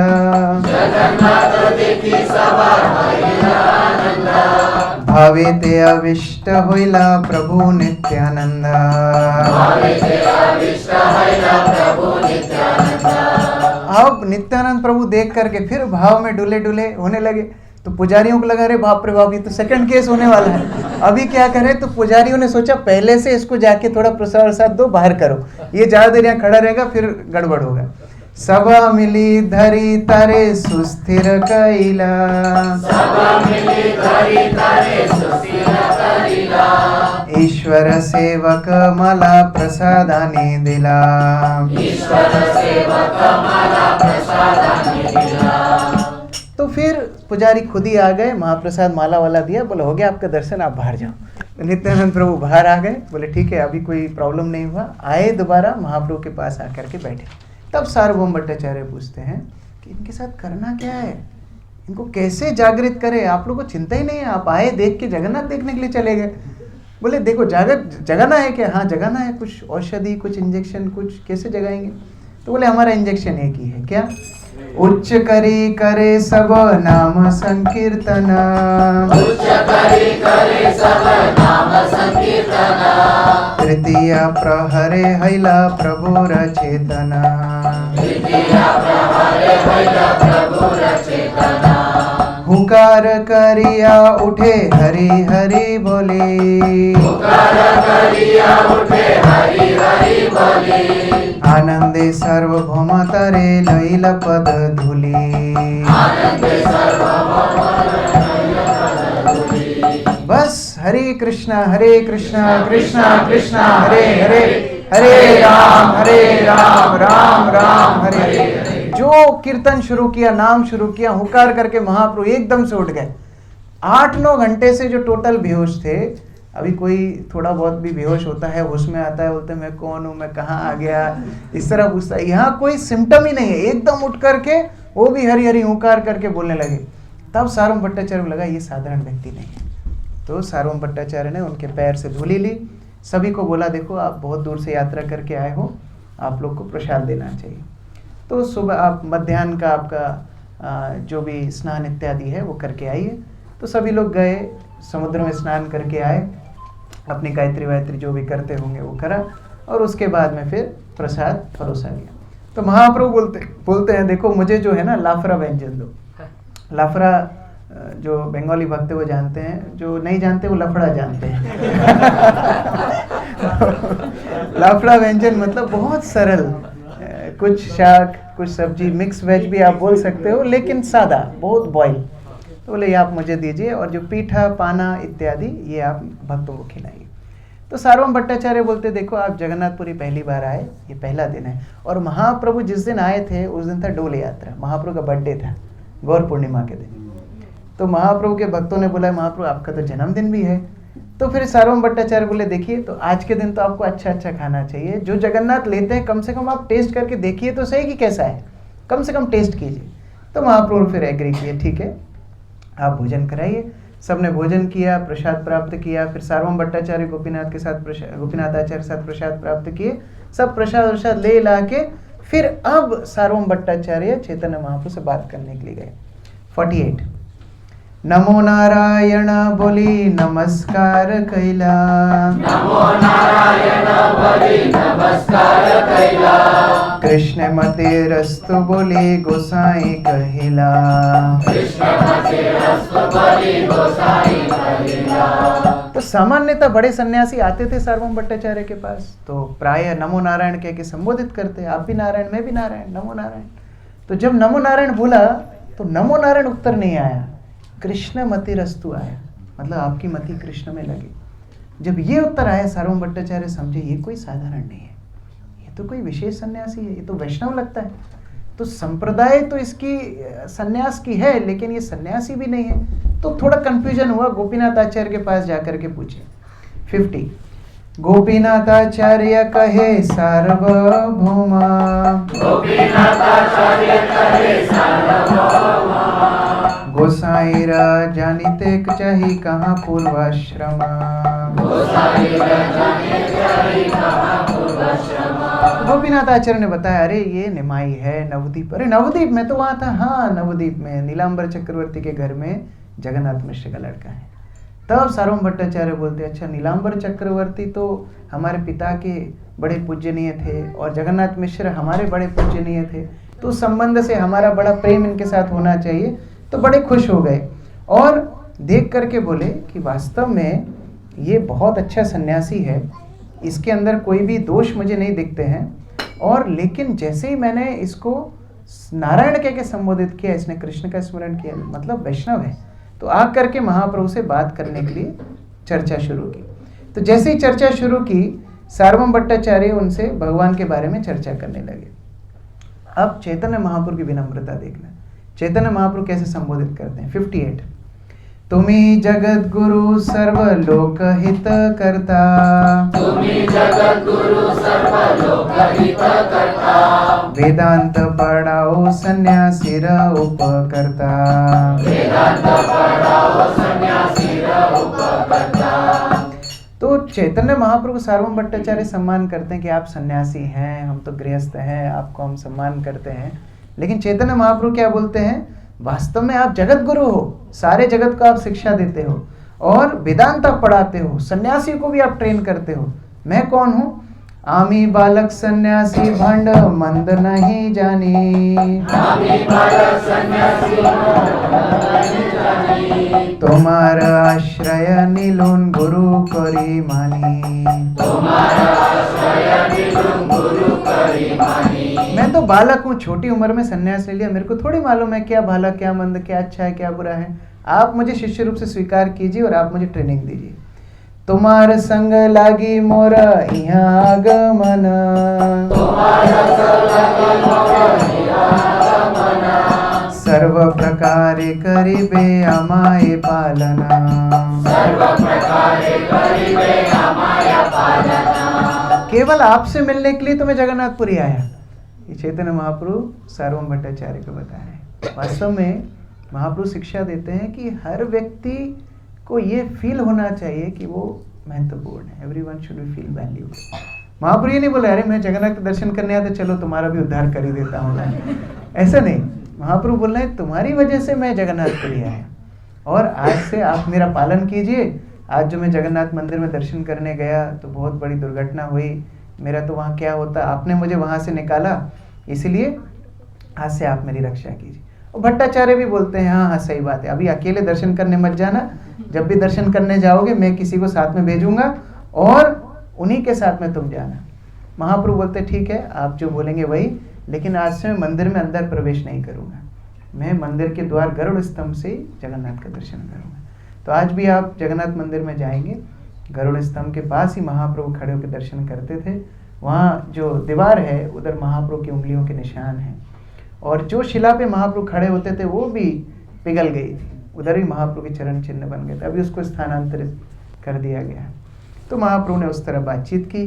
भावे ते अविष्ट होइला प्रभु नित्यानंद। अब नित्यानंद प्रभु देख करके फिर भाव में डुले डुले होने लगे। तो पुजारियों को लगा अरे बाप रे बाप, ये तो सेकंड केस होने वाला है, अभी क्या करें। तो पुजारियों ने सोचा पहले से इसको जाके थोड़ा प्रसाद दो, बाहर करो, ये ज्यादा देर यहाँ खड़ा रहेगा फिर गड़बड़ होगा। सभा मिली धरी तारे सुस्थिर कैला, ईश्वर सेवक मला प्रसादाने दिला। तो फिर पुजारी खुद ही आ गए, महाप्रसाद माला वाला दिया, बोले हो गया आपका दर्शन, आप बाहर जाओ। नित्यानंद प्रभु बाहर आ गए, बोले ठीक है अभी कोई प्रॉब्लम नहीं हुआ। आए दोबारा महाप्रभु के पास आकर के बैठे। तब सार्वभौम भट्टाचार्य पूछते हैं कि इनके साथ करना क्या है, इनको कैसे जागृत करें, आप लोगों को चिंता ही नहीं है, आप आए देख के जगन्नाथ देखने के लिए चले गए। बोले देखो जगाना है क्या? हाँ जगाना है, कुछ औषधि, कुछ इंजेक्शन, कुछ कैसे जगाएंगे? तो बोले हमारा इंजेक्शन एक ही है, क्या? उच्च करी करे सब नाम संकीर्तन, तृतीय प्रहरे हैला प्रभुर चेतना। हुकार करिया उठे हरि हरि बोले, आनंदे सर्वभौम तरे लैल पद धूली। बस हरे कृष्णा कृष्णा कृष्णा हरे हरे, हरे राम राम राम हरे हरे। जो कीर्तन शुरू किया, नाम शुरू किया, हुकार करके महाप्रभु एकदम से उठ गए। 8-9 घंटे से जो टोटल बेहोश थे, अभी कोई थोड़ा बहुत भी बेहोश होता है, होश में आता है, बोलते हैं मैं कौन हूँ, मैं कहाँ आ गया, इस तरह पूछता है। यहाँ कोई सिम्टम ही नहीं है, एकदम उठ करके वो भी हरि हरि हुकार करके बोलने लगे। तब सार्वभौम भट्टाचार्य को लगा ये साधारण व्यक्ति नहीं है। तो सार्वभौम भट्टाचार्य ने उनके पैर से धूली ली, सभी को बोला देखो आप बहुत दूर से यात्रा करके आए हो, आप लोग को प्रसाद देना चाहिए। तो सुबह आप मध्याह्न का आपका जो भी स्नान इत्यादि है वो करके आइए। तो सभी लोग गए, समुद्र में स्नान करके आए, अपनी गायत्री वायत्री जो भी करते होंगे वो करा, और उसके बाद में फिर प्रसाद परोसा गया। तो महाप्रभु बोलते हैं देखो मुझे जो है ना लाफरा व्यंजन दो। लाफरा जो बंगाली भक्त वो जानते हैं, जो नहीं जानते वो लफड़ा जानते हैं। लाफड़ा व्यंजन मतलब बहुत सरल, कुछ शाक, कुछ सब्जी, मिक्स वेज भी आप बोल सकते हो, लेकिन सादा, बहुत बॉयल। तो बोले ये आप मुझे दीजिए, और जो पीठा पाना इत्यादि ये आप भक्तों को खिलाइए। तो सार्वभौम भट्टाचार्य बोलते देखो आप जगन्नाथपुरी पहली बार आए, ये पहला दिन है, और महाप्रभु जिस दिन आए थे उस दिन था डोल यात्रा, महाप्रभु का बर्थडे था, गौर पूर्णिमा के दिन। तो महाप्रभु के भक्तों ने बोला महाप्रभु आपका तो जन्मदिन भी है। तो फिर सार्वभौम भट्टाचार्य बोले देखिए तो आज के दिन तो आपको अच्छा अच्छा खाना चाहिए, जो जगन्नाथ लेते हैं कम से कम आप टेस्ट करके देखिए तो सही कि कैसा है, कम से कम टेस्ट कीजिए। तो महाप्रभु फिर एग्री किए, ठीक है आप भोजन कराइए। सबने भोजन किया, प्रसाद प्राप्त किया। फिर सार्वभौम भट्टाचार्य गोपीनाथ के साथ गोपीनाथ आचार्य के साथ प्रसाद प्राप्त किए। सब प्रसाद ले ला के फिर अब सार्वभौम भट्टाचार्य चैतन्य महाप्रभु से बात करने के लिए गए। 48 नमो नारायण बोली नमस्कार कैला, नमो नारायण बोली नमस्कार कैला, कृष्ण मते रस्तु बोली गोसाई कहिला, कृष्ण मते रस्तु बोली गोसाई कहिला। तो सामान्यतः बड़े सन्यासी आते थे सार्वभौम भट्टाचार्य के पास, तो प्राय नमो नारायण कह के संबोधित करते, आप भी नारायण मैं भी नारायण, नमो नारायण। तो जब नमो नारायण बोला तो नमो नारायण उत्तर नहीं आया, कृष्ण मति रस्तु आया, मतलब आपकी मति कृष्ण में लगी। जब ये उत्तर आया सार्वभौम भट्टाचार्य समझे ये कोई साधारण नहीं है, ये तो कोई विशेष सन्यासी है, ये तो वैष्णव लगता है। तो संप्रदाय तो इसकी सन्यास की है लेकिन ये सन्यासी भी नहीं है। तो थोड़ा कंफ्यूजन हुआ, गोपीनाथ आचार्य के पास जाकर के पूछे। 50 गोपीनाथ आचार्य कहे सार्वभौमा, गोपीनाथ आचार्य कहे सार्वभौमा, गोसाईरा जानिते चाही कहाँ पूर्वाश्रमा, गोसाईरा जानिते चाही कहाँ पूर्वाश्रमा। गोपीनाथ आचार्य ने बताया अरे ये निमाई है नवद्वीप। अरे नवद्वीप में तो वहाँ था, हाँ नवद्वीप में नीलांबर चक्रवर्ती के घर में जगन्नाथ मिश्र का लड़का है। तब सार्वभौम भट्टाचार्य बोलते, अच्छा नीलांबर चक्रवर्ती तो हमारे पिता के बड़े पूजनीय थे और जगन्नाथ मिश्र हमारे बड़े पूजनीय थे, तो उस संबंध से हमारा बड़ा प्रेम इनके साथ होना चाहिए। तो बड़े खुश हो गए और देख करके बोले कि वास्तव में ये बहुत अच्छा सन्यासी है, इसके अंदर कोई भी दोष मुझे नहीं दिखते हैं, और लेकिन जैसे ही मैंने इसको नारायण कह के संबोधित किया, इसने कृष्ण का स्मरण किया, मतलब वैष्णव है। तो आग करके महाप्रभु से बात करने के लिए चर्चा शुरू की। तो जैसे ही चर्चा शुरू की, सार्वभौम भट्टाचार्य उनसे भगवान के बारे में चर्चा करने लगे। अब चैतन्य महाप्रभु की विनम्रता देखना, चैतन्य महाप्रभु कैसे संबोधित करते हैं। 58 तुम्ही जगत गुरु सर्वलोक हित करता, तुम्ही जगत गुरु सर्वलोक हित करता, वेदांत पढ़ाओ सन्यासी उपकर्ता, वेदांत पढ़ाओ सन्यासी उपकर्ता। तो चैतन्य महाप्रभु सार्वभौम भट्टाचार्य सम्मान करते हैं कि आप सन्यासी हैं, हम तो गृहस्थ हैं, आपको हम सम्मान करते हैं। लेकिन चैतन्य महाप्रभु क्या बोलते हैं, वास्तव में आप जगत गुरु हो, सारे जगत को आप शिक्षा देते हो और वेदांत आप पढ़ाते हो, सन्यासी को भी आप ट्रेन करते हो। मैं कौन हूँ? आमी बालक सन्यासी भंड मंद नहीं जानी, आमी बालक सन्यासी नहीं जानी, तुम्हारा आश्रय नीलोन गुरु करी मानी, तुम्हारा आश्रय नीलोन गुरु करी मानी। मैं तो बालक हूँ, छोटी उम्र में सन्यास ले लिया, मेरे को थोड़ी मालूम है क्या भला क्या मंद, क्या अच्छा है क्या बुरा है। आप मुझे शिष्य रूप से स्वीकार कीजिए और आप मुझे ट्रेनिंग दीजिए। तुम्हार संग लागी मोरा यहाँ आगमन, तुम्हारा संग लागी मोरा यहाँ आगमन, सर्व प्रकारे करिबे अमाय पालना, सर्व प्रकारे करिबे अमाय पालना। केवल आपसे मिलने के लिए तो मैं जगन्नाथपुरी आया। ये चैतन्य महाप्रभु सार्वभौम भट्टाचार्य को बता रहे हैं। वास्तव में महाप्रभु शिक्षा देते हैं कि हर व्यक्ति को ये फील होना चाहिए कि वो महत्वपूर्ण है। Everyone should be feel valued. Mahaprabhu ये नहीं बोले अरे मैं जगन्नाथ के दर्शन करने आया तो चलो तुम्हारा भी उद्धार कर ही देता हूँ, ऐसा नहीं। महाप्रभु बोल रहे हैं तुम्हारी वजह से मैं जगन्नाथपुरी आया और आज से आप मेरा पालन कीजिए। आज जो मैं जगन्नाथ मंदिर में दर्शन करने गया तो बहुत बड़ी दुर्घटना हुई, मेरा तो वहाँ क्या होता, आपने मुझे वहाँ से निकाला, इसलिए आज से आप मेरी रक्षा कीजिए। और भट्टाचार्य भी बोलते हैं हाँ हाँ सही बात है, अभी अकेले दर्शन करने मत जाना, जब भी दर्शन करने जाओगे मैं किसी को साथ में भेजूंगा और उन्हीं के साथ में तुम जाना। महाप्रभु बोलते ठीक है आप जो बोलेंगे वही, लेकिन आज से मैं मंदिर में अंदर प्रवेश नहीं करूंगा, मैं मंदिर के द्वार गरुड़ स्तंभ से जगन्नाथ का दर्शन करूंगा। तो आज भी आप जगन्नाथ मंदिर में जाएंगे, गरुड़ स्तंभ के पास ही महाप्रभु खड़े होकर दर्शन करते थे। वहाँ जो दीवार है उधर महाप्रभु की उंगलियों के निशान हैं और जो शिला पे महाप्रभु खड़े होते थे वो भी पिघल गई थी, उधर भी महाप्रभु के चरण चिन्ह बन गए थे, अभी उसको स्थानांतरित कर दिया गया है। तो महाप्रभु ने उस तरह बातचीत की।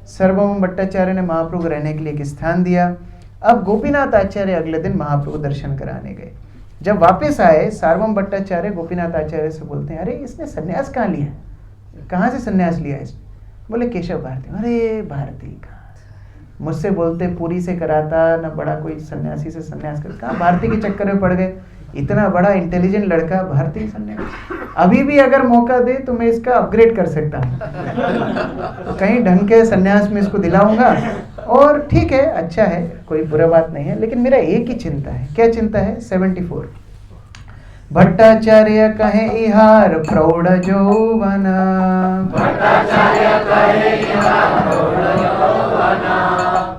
सार्वभौम भट्टाचार्य ने महाप्रभु को रहने के लिए एक स्थान दिया। अब गोपीनाथ आचार्य अगले दिन महाप्रभु दर्शन कराने गए। जब वापस आए सार्वभौम भट्टाचार्य गोपीनाथ आचार्य से बोलते हैं अरे इसने सन्यास कहाँ लिया, कहाँ से सन्यास लिया इसने? बोले केशव भारती। अरे भारती कहाँ, मुझसे बोलते पूरी से कराता ना, बड़ा कोई सन्यासी से सन्यास कर, कहाँ भारती के चक्कर में पड़ गए। इतना बड़ा इंटेलिजेंट लड़का भारती सन्यास, अभी भी अगर मौका दे तो मैं इसका अपग्रेड कर सकता हूँ, तो कहीं ढंग के सन्यास में इसको दिलाऊंगा। और ठीक है अच्छा है, कोई बुरा बात नहीं है, लेकिन मेरा एक ही चिंता है। क्या चिंता है? 74 भट्टाचार्य कहे इहार प्रौढ़ जौवना, भट्टाचार्य कहे इहार प्रौढ़ जौवना,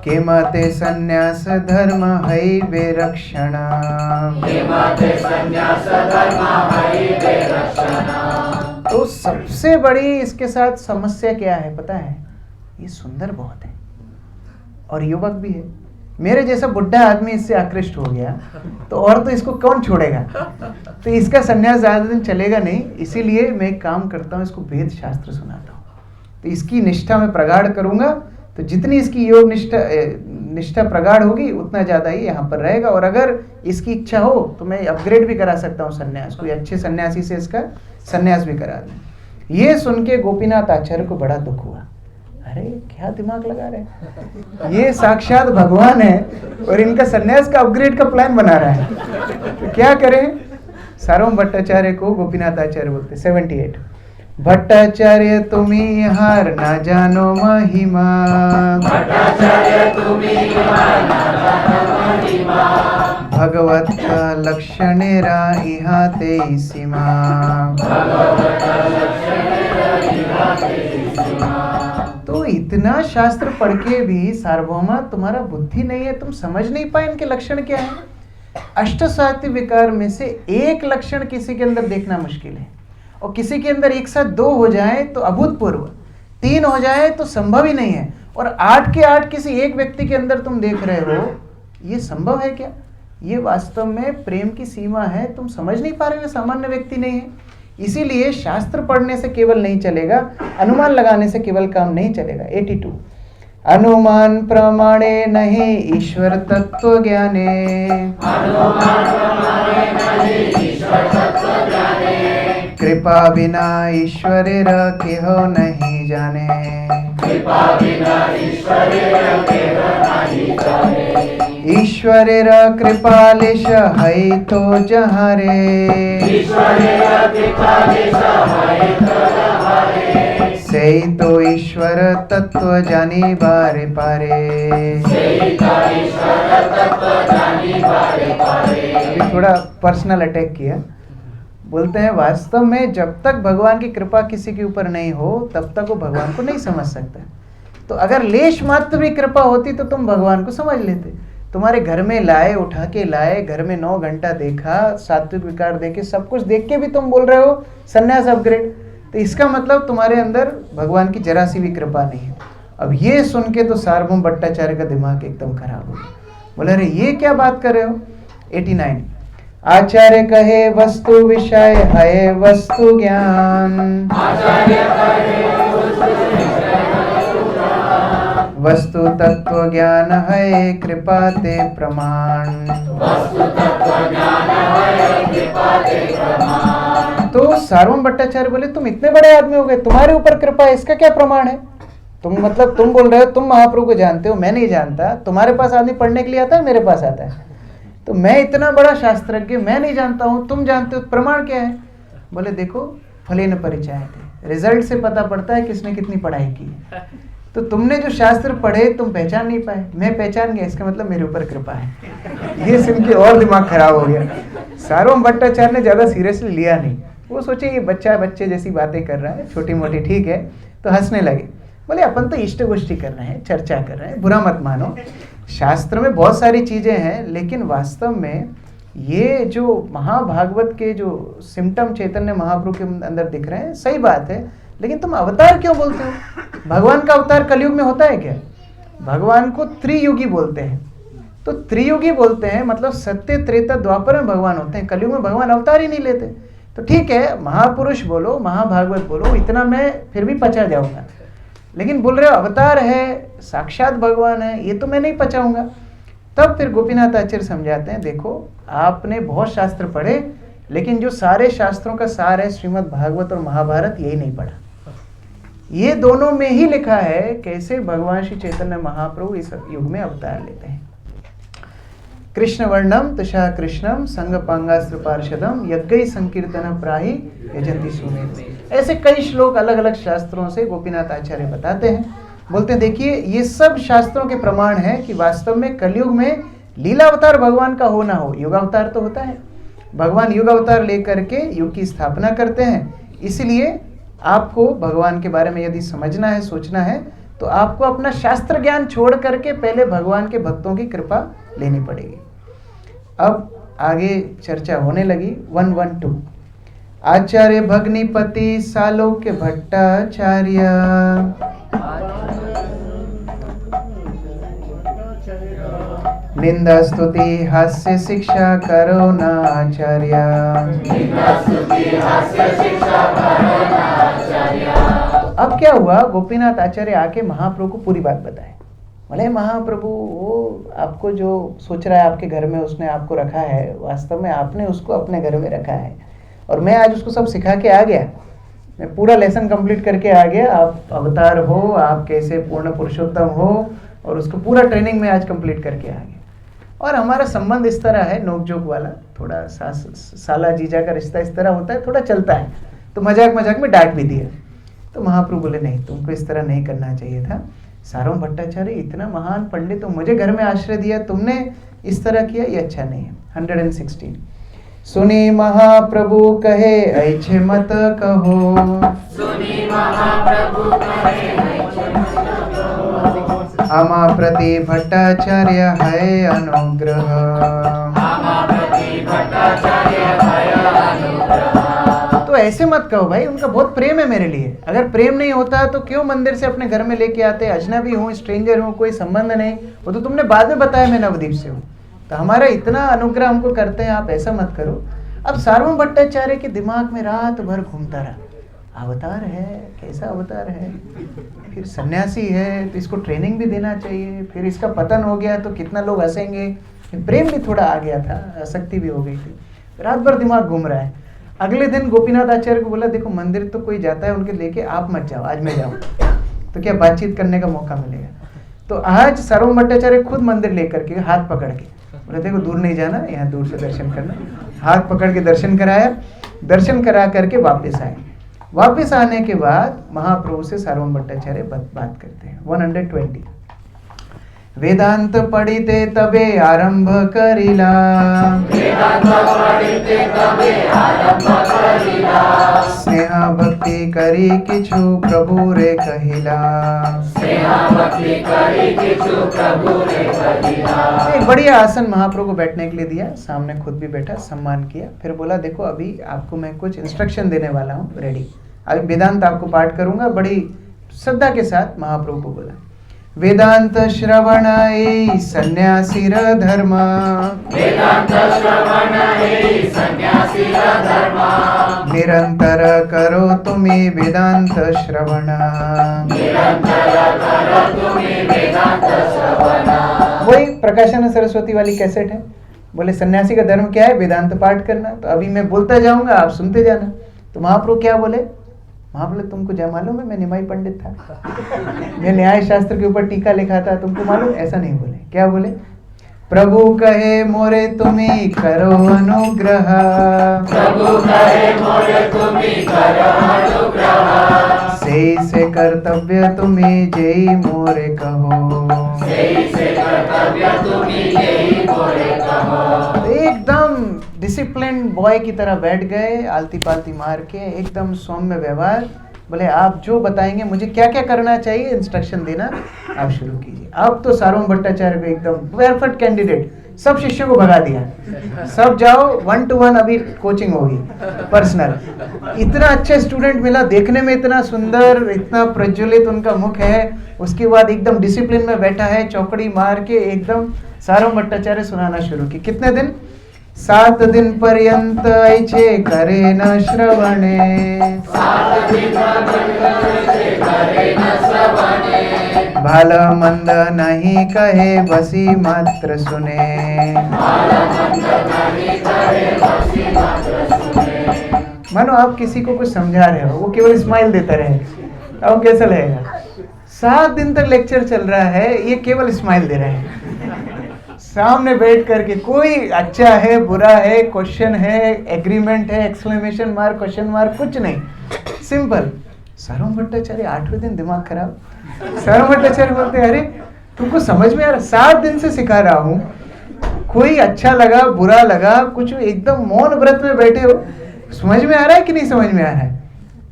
के मते सन्यास धर्म है रक्षणा, के मते सन्यास धर्म है रक्षणा। तो सबसे बड़ी इसके साथ समस्या क्या है पता है? ये सुंदर बहुत है और युवक भी है। मेरे जैसा बुढ़ा आदमी इससे आकृष्ट हो गया तो और तो इसको कौन छोड़ेगा, तो इसका सन्यास ज़्यादा दिन चलेगा नहीं। इसीलिए मैं एक काम करता हूँ, इसको वेद शास्त्र सुनाता हूँ, तो इसकी निष्ठा में प्रगाढ़ करूँगा। तो जितनी इसकी योग निष्ठा प्रगाढ़ होगी उतना ज़्यादा ही यहाँ पर रहेगा। और अगर इसकी इच्छा हो तो मैं अपग्रेड भी करा सकता हूँ सन्यास, कोई अच्छे सन्यासी से इसका सन्यास भी करा दूँ। ये सुन के गोपीनाथ आचार्य को बड़ा दुख हुआ। अरे क्या दिमाग लगा रहे, ये साक्षात भगवान है और इनका सन्यास का अपग्रेड का प्लान बना रहा है, तो क्या करें? सार्वभौम भट्टाचार्य को गोपीनाथ आचार्य बोलते। 78 भट्टाचार्य तुम्ही हार ना जानो महिमा, भट्टाचार्य तुम्ही हार ना जानो महिमा, भगवत लक्षणेरा इहा ते सीमा, भगवत लक्षणेरा इहा ते सीमा। तो इतना शास्त्र पढ़ के भी सार्वभौमा तुम्हारा बुद्धि नहीं है, तुम समझ नहीं पाए इनके लक्षण क्या है। अष्ट सात्विक विकार में से एक लक्षण किसी के अंदर देखना मुश्किल है, और किसी के अंदर एक साथ 2 हो जाए तो अभूतपूर्व, 3 हो जाए तो संभव ही नहीं है, और 8 के 8 किसी एक व्यक्ति के अंदर तुम देख रहे हो, ये संभव है क्या? ये वास्तव में प्रेम की सीमा है, तुम समझ नहीं पा रहे हो, सामान्य व्यक्ति नहीं है। इसीलिए शास्त्र पढ़ने से केवल नहीं चलेगा, अनुमान लगाने से केवल काम नहीं चलेगा। 82 अनुमान प्रमाणे नहीं ईश्वर तत्व ज्ञाने, अनुमान प्रमाणे नहीं ईश्वर तत्व ज्ञाने, कृपा बिना ईश्वरेर केहो नहीं जाने, कृपा बिना ईश्वरेर केहो नहीं जाने, ईश्वरेर कृपालेश है तो जहारे, ईश्वरेर कृपालेश है तो जहारे, से तो ईश्वर तत्व जानी बारे पारे। सेई तो ईश्वर तत्व जानी बारे पारे। अभी थोड़ा पर्सनल अटैक किया। बोलते हैं वास्तव में जब तक भगवान की कृपा किसी के ऊपर नहीं हो तब तक वो भगवान को नहीं समझ सकता। तो अगर लेश मात्र भी कृपा होती तो तुम भगवान को समझ लेते। तुम्हारे घर में लाए, उठा के लाए, घर में 9 घंटा देखा, सात्विक विकार देखे, सब कुछ देख के भी तुम बोल रहे हो संन्यास अपग्रेड, तो इसका मतलब तुम्हारे अंदर भगवान की जरा सी भी कृपा नहीं है। अब ये सुन के तो सार्वभौम भट्टाचार्य का दिमाग एकदम खराब हो गया। बोले अरे ये क्या बात कर रहे हो। 89 आचार्य कहे वस्तु विषय है वस्तु ज्ञान, आचार्य कहे वस्तु तत्व ज्ञान है कृपा ते प्रमाण, वस्तु तत्व ज्ञान है कृपा ते प्रमाण। तो सार्वभौम भट्टाचार्य बोले तुम इतने बड़े आदमी हो गए, तुम्हारे ऊपर कृपा है, इसका क्या प्रमाण है? तुम मतलब तुम बोल रहे हो तुम महाप्रभु को जानते हो, मैं नहीं जानता। तुम्हारे पास आदमी पढ़ने के लिए आता है, मेरे पास आता है, तो मैं इतना बड़ा शास्त्रज्ञ मैं नहीं जानता हूँ, तुम जानते हो, प्रमाण क्या है? बोले देखो फलेन परिचयते, रिजल्ट से पता पड़ता है किसने कितनी पढ़ाई की है। तो तुमने जो शास्त्र पढ़े तुम पहचान नहीं पाए, मैं पहचान गया, इसका मतलब मेरे ऊपर कृपा है। ये सुन के और दिमाग खराब हो गया। सार्वभौम भट्टाचार्य ने ज़्यादा सीरियसली लिया नहीं, वो सोचे ये बच्चे जैसी बातें कर रहा है, छोटी मोटी ठीक है, तो हंसने लगे। बोले अपन तो इष्ट गोष्ठी कर रहे हैं, चर्चा कर रहे हैं, बुरा मत मानो, शास्त्र में बहुत सारी चीज़ें हैं, लेकिन वास्तव में ये जो महाभागवत के जो सिम्टम चैतन्य महाप्रभु के अंदर दिख रहे हैं सही बात है, लेकिन तुम अवतार क्यों बोलते हो? भगवान का अवतार कलयुग में होता है क्या? भगवान को त्रियुगी बोलते हैं। तो त्रियुगी बोलते हैं मतलब सत्य त्रेता द्वापर में भगवान होते हैं, कलयुग में भगवान अवतार ही नहीं लेते। तो ठीक है महापुरुष बोलो, महाभागवत बोलो, इतना मैं फिर भी पचा जाऊंगा, लेकिन बोल रहे हो अवतार है, साक्षात भगवान है, ये तो मैं नहीं पचाऊंगा। तब फिर गोपीनाथ आचार्य समझाते हैं देखो आपने बहुत शास्त्र पढ़े, लेकिन जो सारे शास्त्रों का सार है श्रीमद् भागवत और महाभारत, यही नहीं पढ़ा। ये दोनों में ही लिखा है कैसे भगवान श्री चैतन्य महाप्रभु इस युग में अवतार लेते हैं। कृष्ण वर्णम तुषा कृष्णम संग पांगास्त्र पार्षदम यज्ञ संकीर्तन प्राहि यजंती सुमेध। ऐसे कई श्लोक अलग अलग शास्त्रों से गोपीनाथ आचार्य बताते हैं। बोलते हैं देखिए ये सब शास्त्रों के प्रमाण है कि वास्तव में कलयुग में लीलावतार भगवान का हो ना हो, युगावतार तो होता है। भगवान युग अवतार लेकर के युग की स्थापना करते हैं। इसलिए आपको भगवान के बारे में यदि समझना है, सोचना है, तो आपको अपना शास्त्र ज्ञान छोड़ करके पहले भगवान के भक्तों की कृपा लेनी पड़ेगी। अब आगे चर्चा होने लगी। 112 आचार्य भग्निपति सालोक्य भट्टाचार्य, निंदा स्तुति हास्य शिक्षा करो ना आचार्य, अब क्या हुआ, गोपीनाथ आचार्य आके महाप्रभु को पूरी बात बताए। बोले महाप्रभु वो आपको जो सोच रहा है आपके घर में उसने आपको रखा है, वास्तव में आपने उसको अपने घर में रखा है, और मैं आज उसको सब सिखा के आ गया, मैं पूरा लेसन कंप्लीट करके आ गया। आप अवतार हो, आप कैसे पूर्ण पुरुषोत्तम हो, और उसको पूरा ट्रेनिंग में आज कंप्लीट करके आ गया। और हमारा संबंध इस तरह है, नोक जोक वाला, थोड़ा साला जीजा का रिश्ता इस तरह होता है, थोड़ा चलता है। तो मजाक मजाक में डांट भी दिया। तो महाप्रभु बोले नहीं, तुमको इस तरह नहीं करना चाहिए था। सार्वभौम भट्टाचार्य इतना महान पंडित, तो मुझे घर में आश्रय दिया, तुमने इस तरह किया, ये अच्छा नहीं है। 116 सुनी महाप्रभु कहे ऐछे मत कहो, सुनी महाप्रभु कहे ऐछे मत कहो, आमा प्रति भट्टाचार्य है अनुग्रह, आमा प्रति भट्टाचार्य है अनुग्रह। तो ऐसे मत कहो भाई, उनका बहुत प्रेम है मेरे लिए। अगर प्रेम नहीं होता तो क्यों मंदिर से अपने घर में लेके आते? अजनबी हूँ, स्ट्रेंजर हूँ, कोई संबंध नहीं, वो तो तुमने बाद में बताया मैं नवद्वीप से हूँ। तो हमारा इतना अनुग्रह हमको करते हैं, आप ऐसा मत करो। अब सार्वभौम भट्टाचार्य के दिमाग में रात भर घूमता रहा, अवतार है, कैसा अवतार है, फिर सन्यासी है तो इसको ट्रेनिंग भी देना चाहिए, फिर इसका पतन हो गया तो कितना लोग हंसेंगे। प्रेम भी थोड़ा आ गया था, आसक्ति भी हो गई थी, रात भर दिमाग घूम रहा है। अगले दिन गोपीनाथ आचार्य को बोला, देखो मंदिर तो कोई जाता है उनके लेके, आप मत जाओ, आज मैं जाऊँ तो क्या बातचीत करने का मौका मिलेगा। तो आज सार्वभौम भट्टाचार्य खुद मंदिर लेकर के हाथ पकड़ के बोले, देखो दूर नहीं जाना, यहाँ दूर से दर्शन करना। हाथ पकड़ के दर्शन कराया, दर्शन करा करके वापस आए। वापस आने के बाद महाप्रभु से सार्वभौम भट्टाचार्य बात करते हैं। 120 वेदांत पढ़िते तबे आरंभ करिला, वेदांत पढ़िते तबे आरंभ करिला, स्नेह भक्ति करी किछु प्रभु रे कहिला, स्नेह भक्ति करी किछु प्रभु रे कहिला। एक बढ़िया आसन महाप्रभु को बैठने के लिए दिया, सामने खुद भी बैठा, सम्मान किया। फिर बोला, देखो अभी आपको मैं कुछ इंस्ट्रक्शन देने वाला हूँ, रेडी, अभी वेदांत आपको पाठ करूंगा। बड़ी श्रद्धा के साथ महाप्रभु को बोला, वेदांत श्रवण ए सन्यासीर धर्म, वेदांत श्रवण ए सन्यासीर धर्म, निरंतर करो तुम्हें वेदांत श्रवण, निरंतर करो तुम्हें वेदांत श्रवण। वही प्रकाशन सरस्वती वाली कैसेट है। बोले सन्यासी का धर्म क्या है? वेदांत पाठ करना। तो अभी मैं बोलता जाऊंगा, आप सुनते जाना। तो महाप्रभु क्या बोले? महाप्रभु तुमको क्या मालूम है मैं निमाई पंडित था, मैं न्याय शास्त्र के ऊपर टीका लिखा था, तुमको मालूम? ऐसा नहीं बोले। क्या बोले? प्रभु कहे मोरे तुम्हें करो अनुग्रह, प्रभु कहे मोरे तुम्हें करो अनुग्रह, से कर्तव्य तुम्हें जय मोरे कहो, से कर्तव्य तुम्हें जय मोरे कहो। एकदम डिसिप्लिन बॉय की तरह बैठ गए, आलती पालती मार के, एकदम सौम्य व्यवहार। बोले आप जो बताएंगे मुझे क्या क्या करना चाहिए, इंस्ट्रक्शन देना आप शुरू कीजिए। अब तो सार्वभौम भट्टाचार्य को एकदम परफेक्ट कैंडिडेट, सब शिष्यों को भगा दिया, सब जाओ 1-to-1 अभी कोचिंग होगी पर्सनल। इतना अच्छा स्टूडेंट मिला, देखने में इतना सुंदर, इतना प्रज्वलित उनका मुख है। उसके बाद एकदम डिसिप्लिन में बैठा है, चौकड़ी मार के एकदम सार्वभौम भट्टाचार्य सुनाना शुरू की। कितने दिन? 7 दिन पर्यंत ऐछे करे न श्रवणे, 7 दिन ऐछे करे न श्रवणे, भल मंद नहीं कहे बसी मात्र सुने, भल मंद नहीं कहे बसी मात्र सुने। मानो आप किसी को कुछ समझा रहे हो, वो केवल स्माइल देता रहे, अब कैसा लगेगा? 7 दिन तक लेक्चर चल रहा है, ये केवल स्माइल दे रहे हैं सामने बैठ करके। कोई अच्छा है बुरा है, क्वेश्चन है, एग्रीमेंट है, एक्सक्लेमेशन मार्क, क्वेश्चन मार्क, कुछ नहीं, सिंपल। सार्वभौम भट्टाचार्य 8वें दिन दिमाग खराब। सार्वभौम भट्टाचार्य बोलते हैं, अरे तुमको समझ में आ रहा? 7 दिन से सिखा रहा हूँ, कोई अच्छा लगा बुरा लगा कुछ, एकदम मौन व्रत में बैठे हो, समझ में आ रहा है कि नहीं समझ में आ रहा है?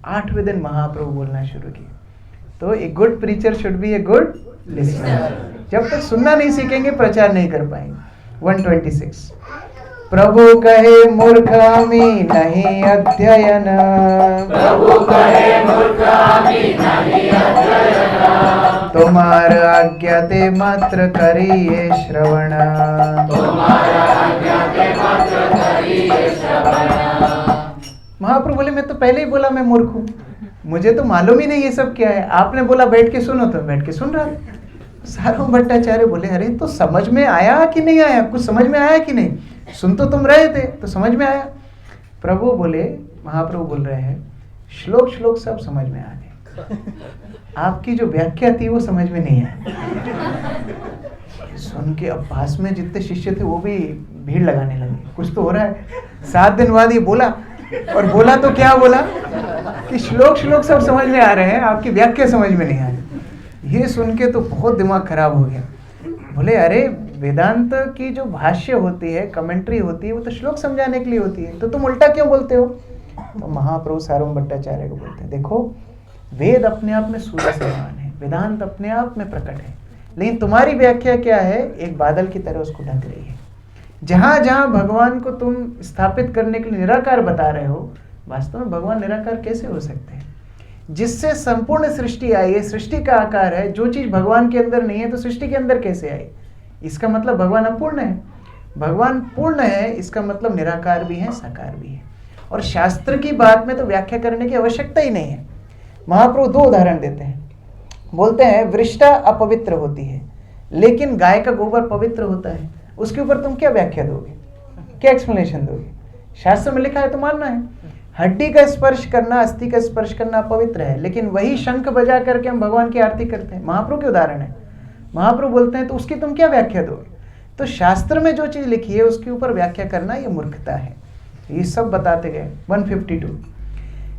8वें दिन महाप्रभु बोलना शुरू किया। तो a good preacher should be a good listener. जब तक सुनना नहीं सीखेंगे प्रचार नहीं कर पाएंगे। 126 प्रभु कहे मूर्खामी नहीं अध्ययन, प्रभु कहे मूर्खामी नहीं अध्ययन, तुम्हार आज्ञाते मात्र करिए श्रवण, तुम्हारा आज्ञाते मात्र करिए श्रवण। महाप्रभु बोले मैं तो पहले ही बोला मैं मूर्ख हूँ, मुझे तो मालूम ही नहीं ये सब क्या है, आपने बोला बैठ के सुनो तो बैठ के सुन रहा था। सार्वभौम भट्टाचार्य बोले, अरे तो समझ में आया कि नहीं आया? कुछ समझ में आया कि नहीं? सुन तो तुम रहे थे, तो समझ में आया? प्रभु बोले, महाप्रभु बोल रहे हैं, श्लोक श्लोक सब समझ में आ गए, आपकी जो व्याख्या थी वो समझ में नहीं आई। सुन के अब पास में जितने शिष्य थे वो भी भीड़ लगाने लगे, कुछ तो हो रहा है। 7 दिन बाद ये बोला, और बोला तो क्या बोला कि श्लोक सब समझ में आ रहे हैं, आपकी व्याख्या समझ में नहीं आ रही। ये सुन के तो बहुत दिमाग खराब हो गया। बोले अरे वेदांत की जो भाष्य होती है, कमेंट्री होती है, वो तो श्लोक समझाने के लिए होती है, तो तुम उल्टा क्यों बोलते हो? तो महाप्रभु सार्वभौम भट्टाचार्य को बोलते हैं, देखो वेद अपने आप में सूर्य समान है, वेदांत अपने आप में प्रकट है, लेकिन तुम्हारी व्याख्या क्या है? एक बादल की तरह उसको ढक रही है। जहां जहां भगवान को तुम स्थापित करने के लिए निराकार बता रहे हो, वास्तव में भगवान निराकार कैसे हो सकते हैं? जिससे संपूर्ण सृष्टि आई है, सृष्टि का आकार है, जो चीज भगवान के अंदर नहीं है तो सृष्टि के अंदर कैसे आई? इसका मतलब भगवान अपूर्ण है। भगवान पूर्ण है, इसका मतलब निराकार भी है, साकार भी है। और शास्त्र की बात में तो व्याख्या करने की आवश्यकता ही नहीं है। महाप्रभु 2 उदाहरण देते हैं, बोलते हैं वृष्टा अपवित्र होती है, लेकिन गाय का गोबर पवित्र होता है, उसके ऊपर तुम क्या व्याख्या दोगे, क्या एक्सप्लेनेशन दोगे? शास्त्र में लिखा है तो मानना है। हड्डी का स्पर्श करना, अस्थि का स्पर्श करना अपवित्र है, लेकिन वही शंख बजा करके हम भगवान की आरती करते हैं। महाप्रभु के उदाहरण है। महाप्रभु बोलते हैं तो उसकी तुम क्या व्याख्या दोगे? तो शास्त्र में जो चीज लिखी है उसके ऊपर व्याख्या करना ये मूर्खता है। ये सब बताते गए। 152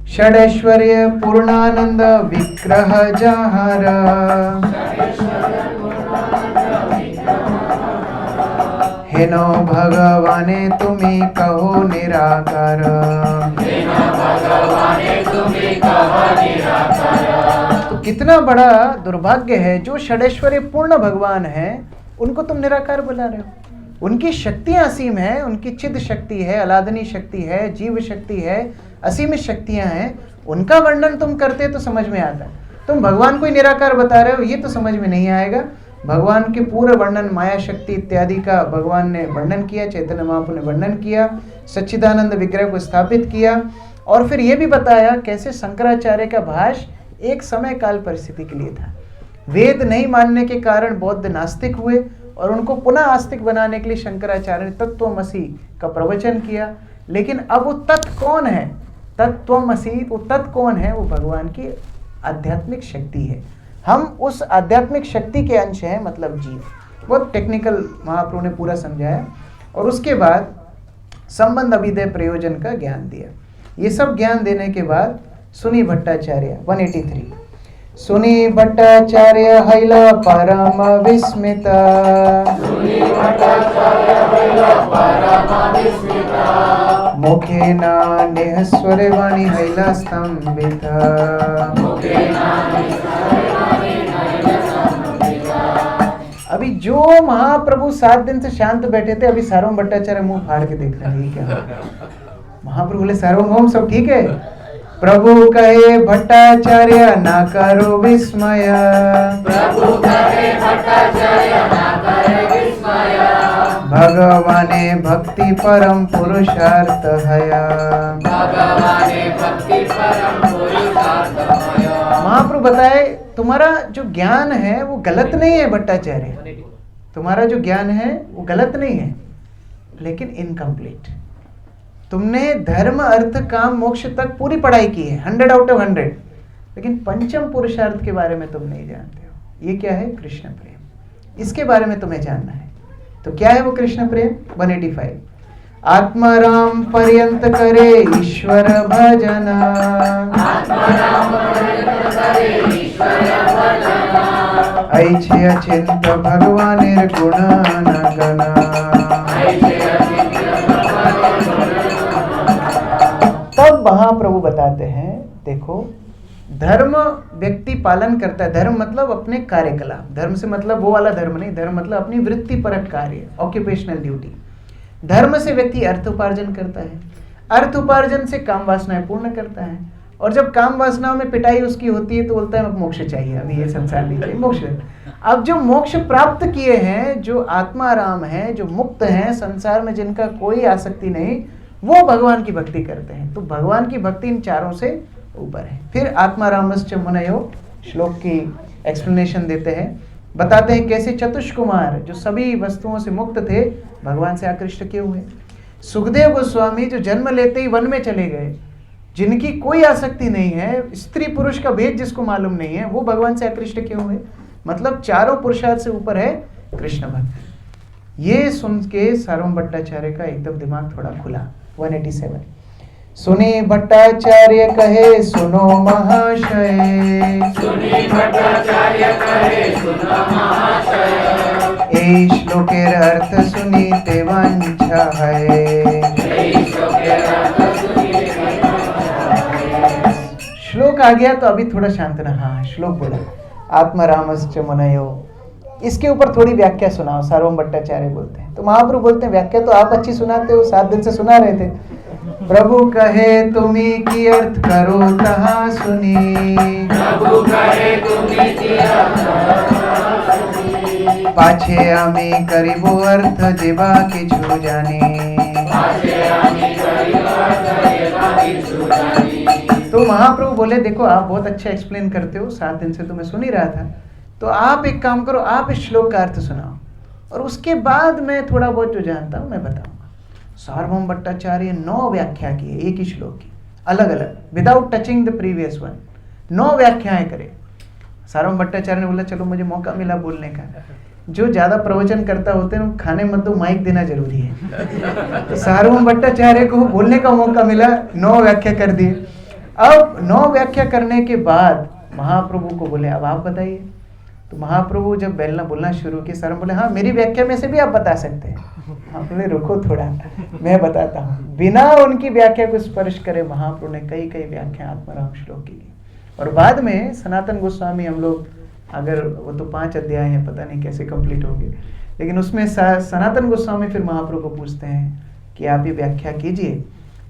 षडैश्वर्य पूर्णानंद विग्रह जहार, हेनो भगवाने तुम्हें कहो निराकार। तो कितना बड़ा दुर्भाग्य है, जो षडैश्वर्य पूर्ण भगवान है उनको तुम निराकार बुला रहे हो। उनकी शक्तियां असीम है, उनकी चिद शक्ति है, अलादनी शक्ति है, जीव शक्ति है, असीमित शक्तियां हैं, उनका वर्णन तुम करते तो समझ में आता। तुम भगवान को ही निराकार बता रहे हो, ये तो समझ में नहीं आएगा। भगवान के पूरे वर्णन, माया शक्ति इत्यादि का भगवान ने वर्णन किया, चैतन्य महाप्रभु ने वर्णन किया, सच्चिदानंद विग्रह को स्थापित किया, और फिर ये भी बताया कैसे शंकराचार्य का भाष्य एक समय काल परिस्थिति के लिए था। वेद नहीं मानने के कारण बौद्ध नास्तिक हुए, और उनको पुनः आस्तिक बनाने के लिए शंकराचार्य ने तत्त्वमसि का प्रवचन किया। लेकिन अब वो तत्व कौन है? तत्त्वमसि, वो तत्व कौन है? वो भगवान की आध्यात्मिक शक्ति है। हम उस आध्यात्मिक शक्ति के अंश हैं, मतलब जीव। बहुत टेक्निकल महाप्रभु ने पूरा समझाया, और उसके बाद संबंध अभिधेय प्रयोजन का ज्ञान दिया। ये सब ज्ञान देने के बाद सुनी भट्टाचार्य 183 सुनी भट्टाचार्य हैल परम विस्मित, मुखे नेहस्वर वाणी हैल स्तंभित। अभी जो महाप्रभु 7 दिन से शांत बैठे थे, अभी सार्वभौम भट्टाचार्य मुंह फाड़ के देख रहे हैं, क्या महाप्रभु बोले सार्वभौम सब ठीक है? प्रभु कहे भट्टाचार्य ना करो विस्मय, प्रभु कहे भट्टाचार्य ना करो विस्मय, भगवाने भक्ति परम पुरुषार्थ हया, भगवाने भक्ति परम पुरुषार्थ हया। महाप्रभु बताए तुम्हारा जो ज्ञान है वो गलत नहीं है भट्टाचार्य, तुम्हारा जो ज्ञान है वो गलत नहीं है, लेकिन इनकम्प्लीट। तुमने धर्म अर्थ काम मोक्ष तक पूरी पढ़ाई की है, 100 आउट ऑफ 100, लेकिन पंचम पुरुषार्थ के बारे में तुम नहीं जानते हो। ये क्या है? कृष्ण प्रेम। इसके बारे में तुम्हें जानना है। तो क्या है वो कृष्ण प्रेम? 185 आत्माराम पर्यंत करे ईश्वर भजना, ऐच्छे अचिंत भगवान निर्गुण नगना। तब महाप्रभु बताते हैं, देखो धर्म व्यक्ति पालन करता है। धर्म मतलब अपने कार्यकलाप, धर्म से मतलब वो वाला धर्म नहीं, धर्म मतलब अपनी वृत्तिपरक कार्य, ऑक्यूपेशनल ड्यूटी। धर्म से व्यक्ति अर्थ उपार्जन करता है, अर्थ उपार्जन से काम वासनाएं पूर्ण करता है, और जब काम वासनाओं में पिटाई उसकी होती है तो बोलता है मोक्ष चाहिए, अभी ये संसार नहीं चाहिए, मोक्ष। अब जो मोक्ष प्राप्त किए हैं, जो आत्माराम हैं, जो मुक्त हैं, संसार में जिनका कोई आसक्ति नहीं, वो भगवान की भक्ति करते हैं। तो भगवान की भक्ति इन चारों से ऊपर है। फिर आत्मारामश्च मुनयो श्लोक की एक्सप्लेनेशन देते हैं, बताते हैं कैसे चतुष्कुमार जो सभी वस्तुओं से मुक्त थे, भगवान से आकृष्ट क्यों हुए। सुखदेव गोस्वामी जो जन्म लेते ही वन में चले गए, जिनकी कोई आसक्ति नहीं है, स्त्री पुरुष का भेद जिसको मालूम नहीं है, वो भगवान से आकृष्ट क्यों हुए? मतलब चारों पुरुषार्थ से ऊपर है कृष्ण भक्ति। ये सुन के सार्वभौम भट्टाचार्य का एकदम दिमाग थोड़ा खुला। 187 सुनी भट्टाचार्य कहे सुनो महाशय, सुनी भट्टाचार्य कहे सुनो महाशय, এই শ্লোকের अर्थ सुनीते वांछा है। এই শ্লোকের अर्थ सुनीते श्लोक आ गया तो अभी थोड़ा शांत रहा। हाँ, श्लोक बोला आत्मरामश्च मुनयो, इसके ऊपर थोड़ी व्याख्या सुनाओ। सार्वभौम भट्टाचार्य बोलते हैं, तो महाप्रभु बोलते हैं व्याख्या तो आप अच्छी सुनाते हो, 7 दिन से सुना रहे थे। प्रभु कहे तुम्ही की अर्थ करो तहा सुनी, प्रभु कहे तुम्ही की अर्थ पाछे आमी करीबो अर्थ जेबा किछु जानी, पाछे आमी करीबो अर्थ जेबा किछु जानी। तो महाप्रभु बोले देखो आप बहुत अच्छा एक्सप्लेन करते हो, 7 दिन से तो मैं सुन ही रहा था, तो आप एक काम करो, आप इस श्लोक का अर्थ सुनाओ और उसके बाद मैं थोड़ा बहुत जो जानता हूँ मैं बताऊंगा। सार्वभौम भट्टाचार्य 9 व्याख्या की, एक ही श्लोक की, अलग अलग, without touching the previous one, 9 व्याख्याएं करे। सार्वभौम भट्टाचार्य ने बोला चलो मुझे मौका मिला बोलने का, जो ज्यादा प्रवचन करता होते हैं खाने मत दो, माइक देना जरूरी है। तो सार्वभौम भट्टाचार्य को बोलने का मौका मिला, 9 व्याख्या कर दिए। अब 9 व्याख्या करने के बाद महाप्रभु को बोले अब आप बताइए। तो महाप्रभु जब बोलना शुरू किया, सार्वभौम बोले हाँ मेरी व्याख्या में से भी आप बता सकते हैं। हाँ बोले रुको थोड़ा मैं बताता हूँ। बिना उनकी व्याख्या को स्पर्श करे महाप्रभु ने कई कई व्याख्या आत्माराम श्लोक की। और बाद में सनातन गोस्वामी, हम लोग अगर वो तो 5 अध्याय हैं, पता नहीं कैसे कंप्लीट होंगे, लेकिन उसमें सनातन गोस्वामी फिर महाप्रभु को पूछते हैं कि आप ये व्याख्या कीजिए।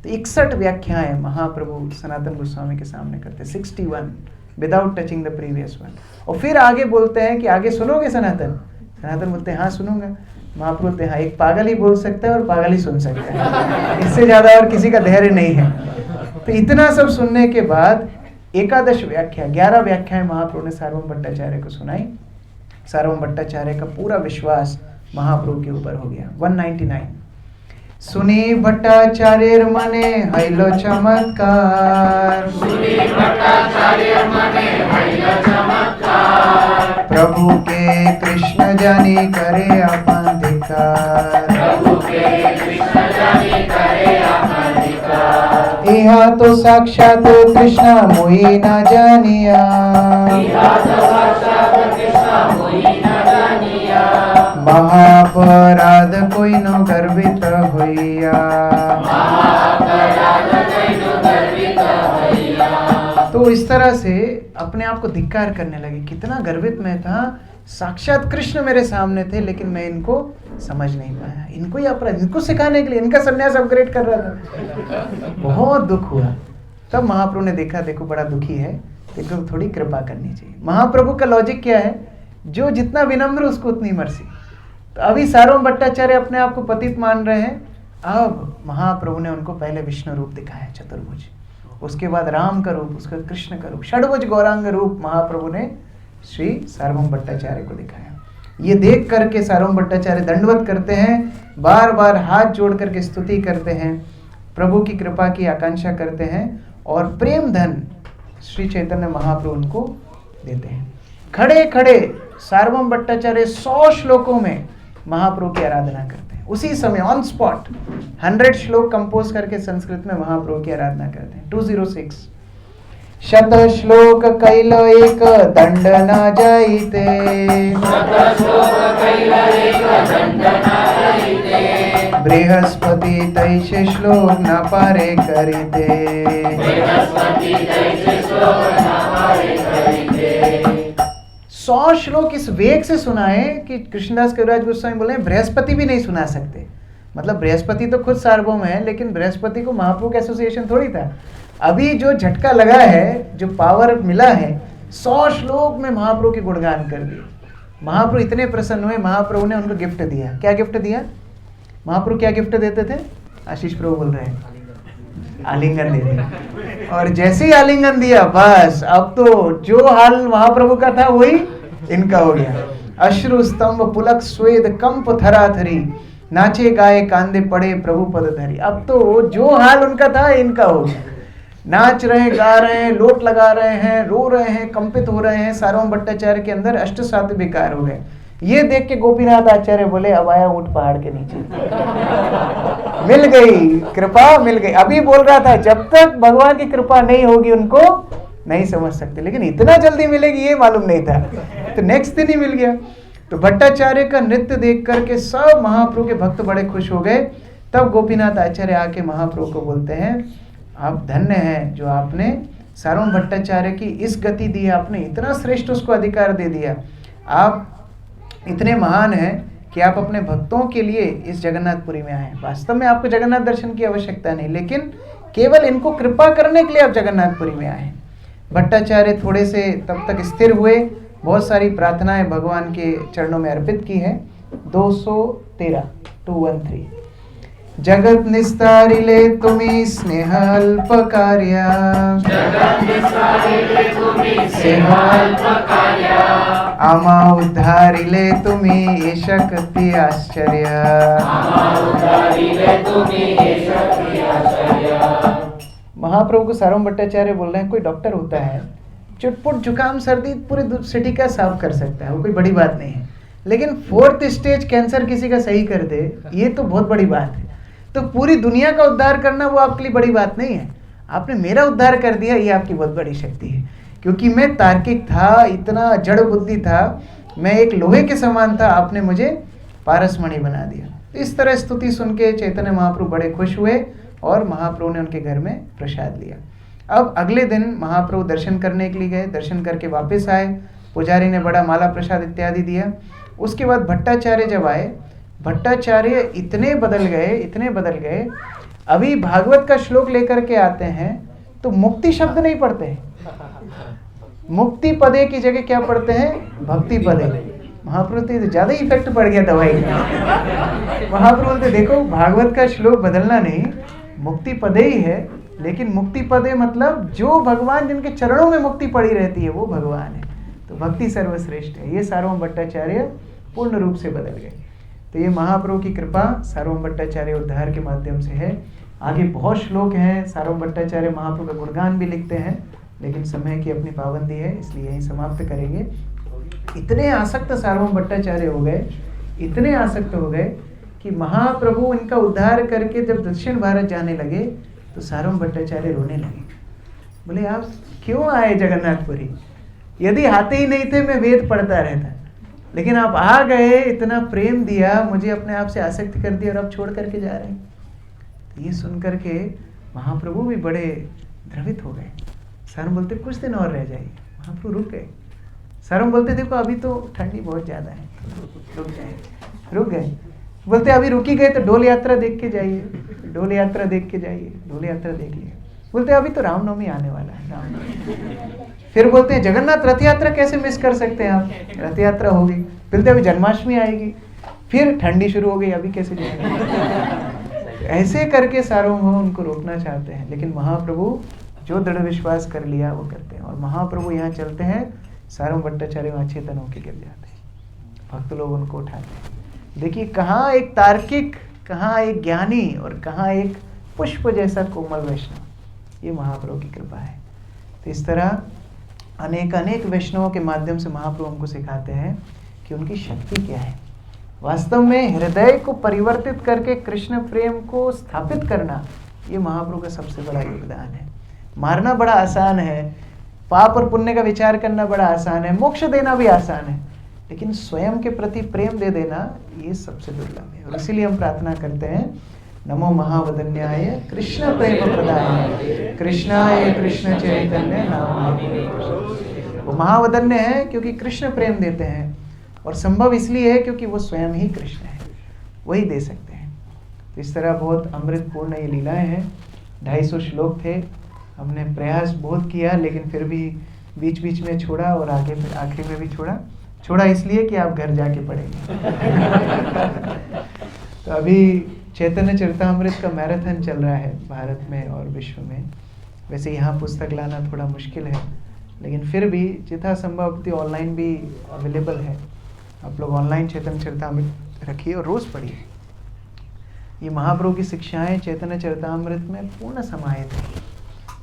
तो 61 व्याख्याएं महाप्रभु सनातन गोस्वामी के सामने करते, 61 without touching the previous one. और फिर आगे बोलते हैं कि आगे सुनोगे सनातन? सनातन बोलते हैं हाँ सुनूंगा। महाप्रभु बोलते हैं हाँ एक पागल ही बोल सकता है और पागल ही सुन सकता है, इससे ज्यादा और किसी का धैर्य नहीं है। तो इतना सब सुनने के बाद 11 व्याख्या 11 व्याख्याएं महाप्रभु ने सार्वभौम भट्टाचार्य को सुनाई। सार्वभौम भट्टाचार्य का पूरा विश्वास महाप्रभु के ऊपर हो गया। 199 सुनी भट्टाचार्य मने हैलो चमत्कार, सुनी भट्टाचार्य मने हैलो चमत्कार, प्रभु के कृष्ण जानी करे अपन धिक्कार, प्रभु के कृष्ण जानी करे अपन धिक्कार। यहाँ तो साक्षात कृष्ण मोई न जानिया, यहाँ तो साक्षात कृष्ण मोई न जानिया, महापराध कोई नो गर्वित होइया, महापराध कोई नो गर्वित होइया। तो इस तरह से अपने आप को धिक्कार करने लगे, कितना गर्वित मैं था, साक्षात कृष्ण मेरे सामने थे लेकिन मैं इनको समझ नहीं पाया, इनको ही अपराध, इनको सिखाने के लिए इनका संन्यास अपग्रेड कर रहा था। बहुत दुख हुआ। तब महाप्रभु ने देखा देखो बड़ा दुखी है, देखो थोड़ी कृपा करनी चाहिए। महाप्रभु का लॉजिक क्या है, जो जितना विनम्र उसको उतनी मर्सी। तो अभी सार्वभौम भट्टाचार्य अपने आप को पतित मान रहे हैं, अब महाप्रभु ने उनको पहले विष्णु रूप दिखाया चतुर्भुज, उसके बाद राम का रूप, उसका कृष्ण का रूप, षडभुज गौरांग रूप महाप्रभु ने श्री सार्वभौम भट्टाचार्य को दिखाया। ये देख करके सार्वभौम भट्टाचार्य दंडवत करते हैं, बार बार हाथ जोड़ करके स्तुति करते हैं, प्रभु की कृपा की आकांक्षा करते हैं और प्रेम धन श्री चैतन्य महाप्रभु उनको देते हैं। खड़े खड़े सार्वभौम भट्टाचार्य 100 श्लोकों में महाप्रभु की आराधना करते हैं, उसी समय ऑन स्पॉट 100 श्लोक कंपोज करके संस्कृत में महाप्रभु की आराधना करते हैं। 206 शत श्लोक कैल एक दंड न जाइते, शत श्लोक कैल एक दंड न जाइते, बृहस्पति तैसे श्लोक न पारे करिते, बृहस्पति तैसे श्लोक न पारे करिते। 100 श्लोक इस वेग से सुनाए कि कृष्णदास कविराज गोस्वामी बोले बृहस्पति भी नहीं सुना सकते। मतलब बृहस्पति तो खुद सार्वभौम है, लेकिन बृहस्पति को महाप्रभु का एसोसिएशन थोड़ी था। अभी जो झटका लगा है, जो पावर मिला है, 100 श्लोक में महाप्रभु के गुणगान कर दिए। महाप्रभु इतने प्रसन्न हुए, महाप्रभु ने उनको गिफ्ट दिया। क्या गिफ्ट दिया? महाप्रभु क्या गिफ्ट देते थे? आशीष प्रभु बोल रहे हैं आलिंगन दे दिया। और जैसे ही आलिंगन दिया, बस अब तो जो हाल महाप्रभु का था वही इनका हो गया। अश्रु स्तंभ पुलक स्वेद कंप थराथरी, नाचे गाए कांदे पड़े प्रभु पद धरी। अब तो जो हाल उनका था इनका हो गया। नाच रहे, गा रहे हैं, लोट लगा रहे हैं, रो रहे हैं, कंपित हो रहे हैं। सार्वभौम भट्टाचार्य के अंदर अष्ट सात विकार हो गए। ये देख के गोपीनाथ आचार्य बोले अब आया ऊंट पहाड़ के नीचे। मिल गई कृपा, मिल गई। अभी बोल रहा था जब तक भगवान की कृपा नहीं होगी उनको नहीं समझ सकते, लेकिन इतना जल्दी मिलेगी ये मालूम नहीं था, तो नेक्स्ट दिन ही मिल गया। तो भट्टाचार्य का नृत्य देख करके सब महाप्रभु के भक्त बड़े खुश हो गए। तब गोपीनाथ आचार्य आके महाप्रभु को बोलते हैं आप धन्य हैं जो आपने सार्वभौम भट्टाचार्य की इस गति दी, आपने इतना श्रेष्ठ उसको अधिकार दे दिया, आप इतने महान हैं कि आप अपने भक्तों के लिए इस जगन्नाथपुरी में आए। वास्तव में आपको जगन्नाथ दर्शन की आवश्यकता नहीं, लेकिन केवल इनको कृपा करने के लिए आप जगन्नाथपुरी में आए। भट्टाचार्य थोड़े से तब तक स्थिर हुए, बहुत सारी प्रार्थनाएं भगवान के चरणों में अर्पित की हैं। 213 213 जगत निस्तारिले तुमी स्नेह अल्प कार्या, आमा उद्धारिले तुमी ये शक्ति आश्चर्य। महाप्रभु को सार्वभौम भट्टाचार्य बोल रहे हैं कोई डॉक्टर होता है चुटपुट जुकाम सर्दी पूरी सिटी का साफ कर सकता है, वो कोई बड़ी बात नहीं है, लेकिन 4th स्टेज कैंसर किसी का सही कर दे ये तो बहुत बड़ी बात है। तो पूरी दुनिया का उद्धार करना वो आपके लिए बड़ी बात नहीं है, आपने मेरा उद्धार कर दिया ये आपकी बहुत बड़ी शक्ति है। क्योंकि मैं तार्किक था, इतना जड़ बुद्धि था, मैं एक लोहे के समान था, आपने मुझे पारसमणि बना दिया। इस तरह स्तुति सुन के चैतन्य महाप्रभु बड़े खुश हुए और महाप्रभु ने उनके घर में प्रसाद लिया। अब अगले दिन महाप्रभु दर्शन करने के लिए गए, दर्शन करके वापस आए, पुजारी ने बड़ा माला प्रसाद इत्यादि दिया। उसके बाद भट्टाचार्य जब आए, भट्टाचार्य इतने बदल गए, अभी भागवत का श्लोक लेकर के आते हैं तो मुक्ति शब्द नहीं पढ़ते हैं, मुक्ति पदे की जगह क्या पढ़ते हैं, भक्ति पदे। महाप्रभु तो ज्यादा इफेक्ट पड़ गया दवाई का। महाप्रभु बोलते देखो भागवत का श्लोक बदलना नहीं, मुक्ति पदे ही है, लेकिन मुक्ति पदे मतलब जो भगवान जिनके चरणों में मुक्ति पड़ी रहती है वो भगवान है, तो भक्ति सर्वश्रेष्ठ है। ये सार्वभौम भट्टाचार्य पूर्ण रूप से बदल गए। तो ये महाप्रभु की कृपा सार्वभौम भट्टाचार्य उद्धार के माध्यम से है। आगे बहुत श्लोक हैं, सार्वभौम भट्टाचार्य महाप्रभु का गुणगान भी लिखते हैं, लेकिन समय की अपनी पाबंदी है इसलिए यहीं समाप्त करेंगे। इतने आसक्त सार्वभौम भट्टाचार्य हो गए, इतने आसक्त हो गए कि महाप्रभु इनका उद्धार करके जब दक्षिण भारत जाने लगे तो सार्वभौम भट्टाचार्य रोने लगे। बोले आप क्यों आए जगन्नाथपुरी, यदि आते ही नहीं थे मैं वेद पढ़ता रहता, लेकिन आप आ गए, इतना प्रेम दिया, मुझे अपने आप से आसक्त कर दिया और आप छोड़ करके जा रहे हैं। तो ये सुन करके महाप्रभु भी बड़े द्रवित हो गए। सार्वभौम बोलते कुछ दिन और रह जाइए, महाप्रभु रुक गए। सार्वभौम बोलते देखो अभी तो ठंडी बहुत ज़्यादा है, रुक गए। बोलते अभी रुकी गए तो डोल यात्रा देख के जाइए, डोल यात्रा देख के जाइए, डोल यात्रा देख लिए। बोलते अभी तो रामनवमी आने वाला है, रामनवमी। फिर बोलते हैं जगन्नाथ रथ यात्रा कैसे मिस कर सकते हैं आप, रथ यात्रा होगी। बोलते अभी जन्माष्टमी आएगी, फिर ठंडी शुरू हो गई, अभी कैसे जाएंगे। ऐसे करके सार्वभौम उनको रोकना चाहते हैं, लेकिन महाप्रभु जो दृढ़ विश्वास कर लिया वो करते हैं। और महाप्रभु यहाँ चलते हैं, सार्वभौम भट्टाचार्य वहाँ चेतन होकर गिर जाते हैं, भक्त लोग उनको उठाते हैं। देखिए कहाँ एक तार्किक, कहाँ एक ज्ञानी और कहाँ एक पुष्प जैसा कोमल वैष्णव, ये महाप्रभु की कृपा है। तो इस तरह अनेक वैष्णवों के माध्यम से महाप्रभु हमको सिखाते हैं कि उनकी शक्ति क्या है। वास्तव में हृदय को परिवर्तित करके कृष्ण प्रेम को स्थापित करना, ये महाप्रभु का सबसे बड़ा योगदान है। मारना बड़ा आसान है, पाप और पुण्य का विचार करना बड़ा आसान है, मोक्ष देना भी आसान है, लेकिन स्वयं के प्रति प्रेम दे देना ये सबसे दुर्लभ है। और इसीलिए हम प्रार्थना करते हैं नमो महावदन्याय कृष्ण प्रेम प्रदाय कृष्णाय कृष्ण चैतन्य नामाय। वो महावदन्य है क्योंकि कृष्ण प्रेम देते हैं, और संभव इसलिए है क्योंकि वो स्वयं ही कृष्ण है, वही दे सकते हैं। तो इस तरह बहुत अमृतपूर्ण ये लीलाएं हैं। 250 श्लोक थे, हमने प्रयास बहुत किया, लेकिन फिर भी बीच बीच में छोड़ा और आगे फिर आखिरी में भी छोड़ा इसलिए कि आप घर जाके पढ़ेंगे। तो अभी चैतन्य चरितामृत का मैराथन चल रहा है भारत में और विश्व में। वैसे यहाँ पुस्तक लाना थोड़ा मुश्किल है, लेकिन फिर भी जितना संभव ऑनलाइन भी अवेलेबल है। आप लोग ऑनलाइन चैतन्य चरितामृत रखिए और रोज़ पढ़िए। ये महाप्रभु की शिक्षाएं चैतन्य चरितामृत में पूर्ण समाहित है।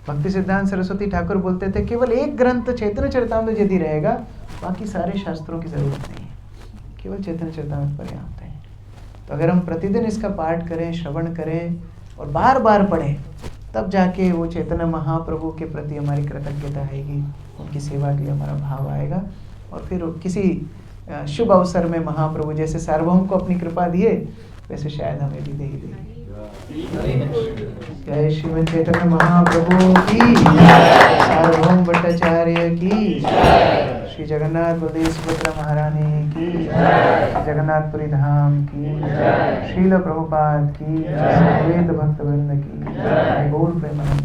भक्ति सिद्धांत सरस्वती ठाकुर बोलते थे केवल एक ग्रंथ चैतन्य चरितामृत यदि रहेगा, बाकी सारे शास्त्रों की जरूरत नहीं है। केवल चैतन्य चरितामृत पर्याप्त है। तो अगर हम प्रतिदिन इसका पाठ करें, श्रवण करें और बार बार पढ़ें, तब जाके वो चैतन्य महाप्रभु के प्रति हमारी कृतज्ञता आएगी, उनकी सेवा के लिए हमारा भाव आएगा। और फिर किसी शुभ अवसर में महाप्रभु जैसे सार्वभौम को अपनी कृपा दिए, वैसे शायद हमें भी दे ही देंगे। जय श्रीमद चैतन्य महाप्रभु की, सार्वभौम भट्टाचार्य की, श्री जगन्नाथ बलदेव सुभद्रा महारानी की, जगन्नाथपुरी धाम की, श्रील प्रभुपाद की, वेद भक्त वृंद की, गौर प्रेमानंद।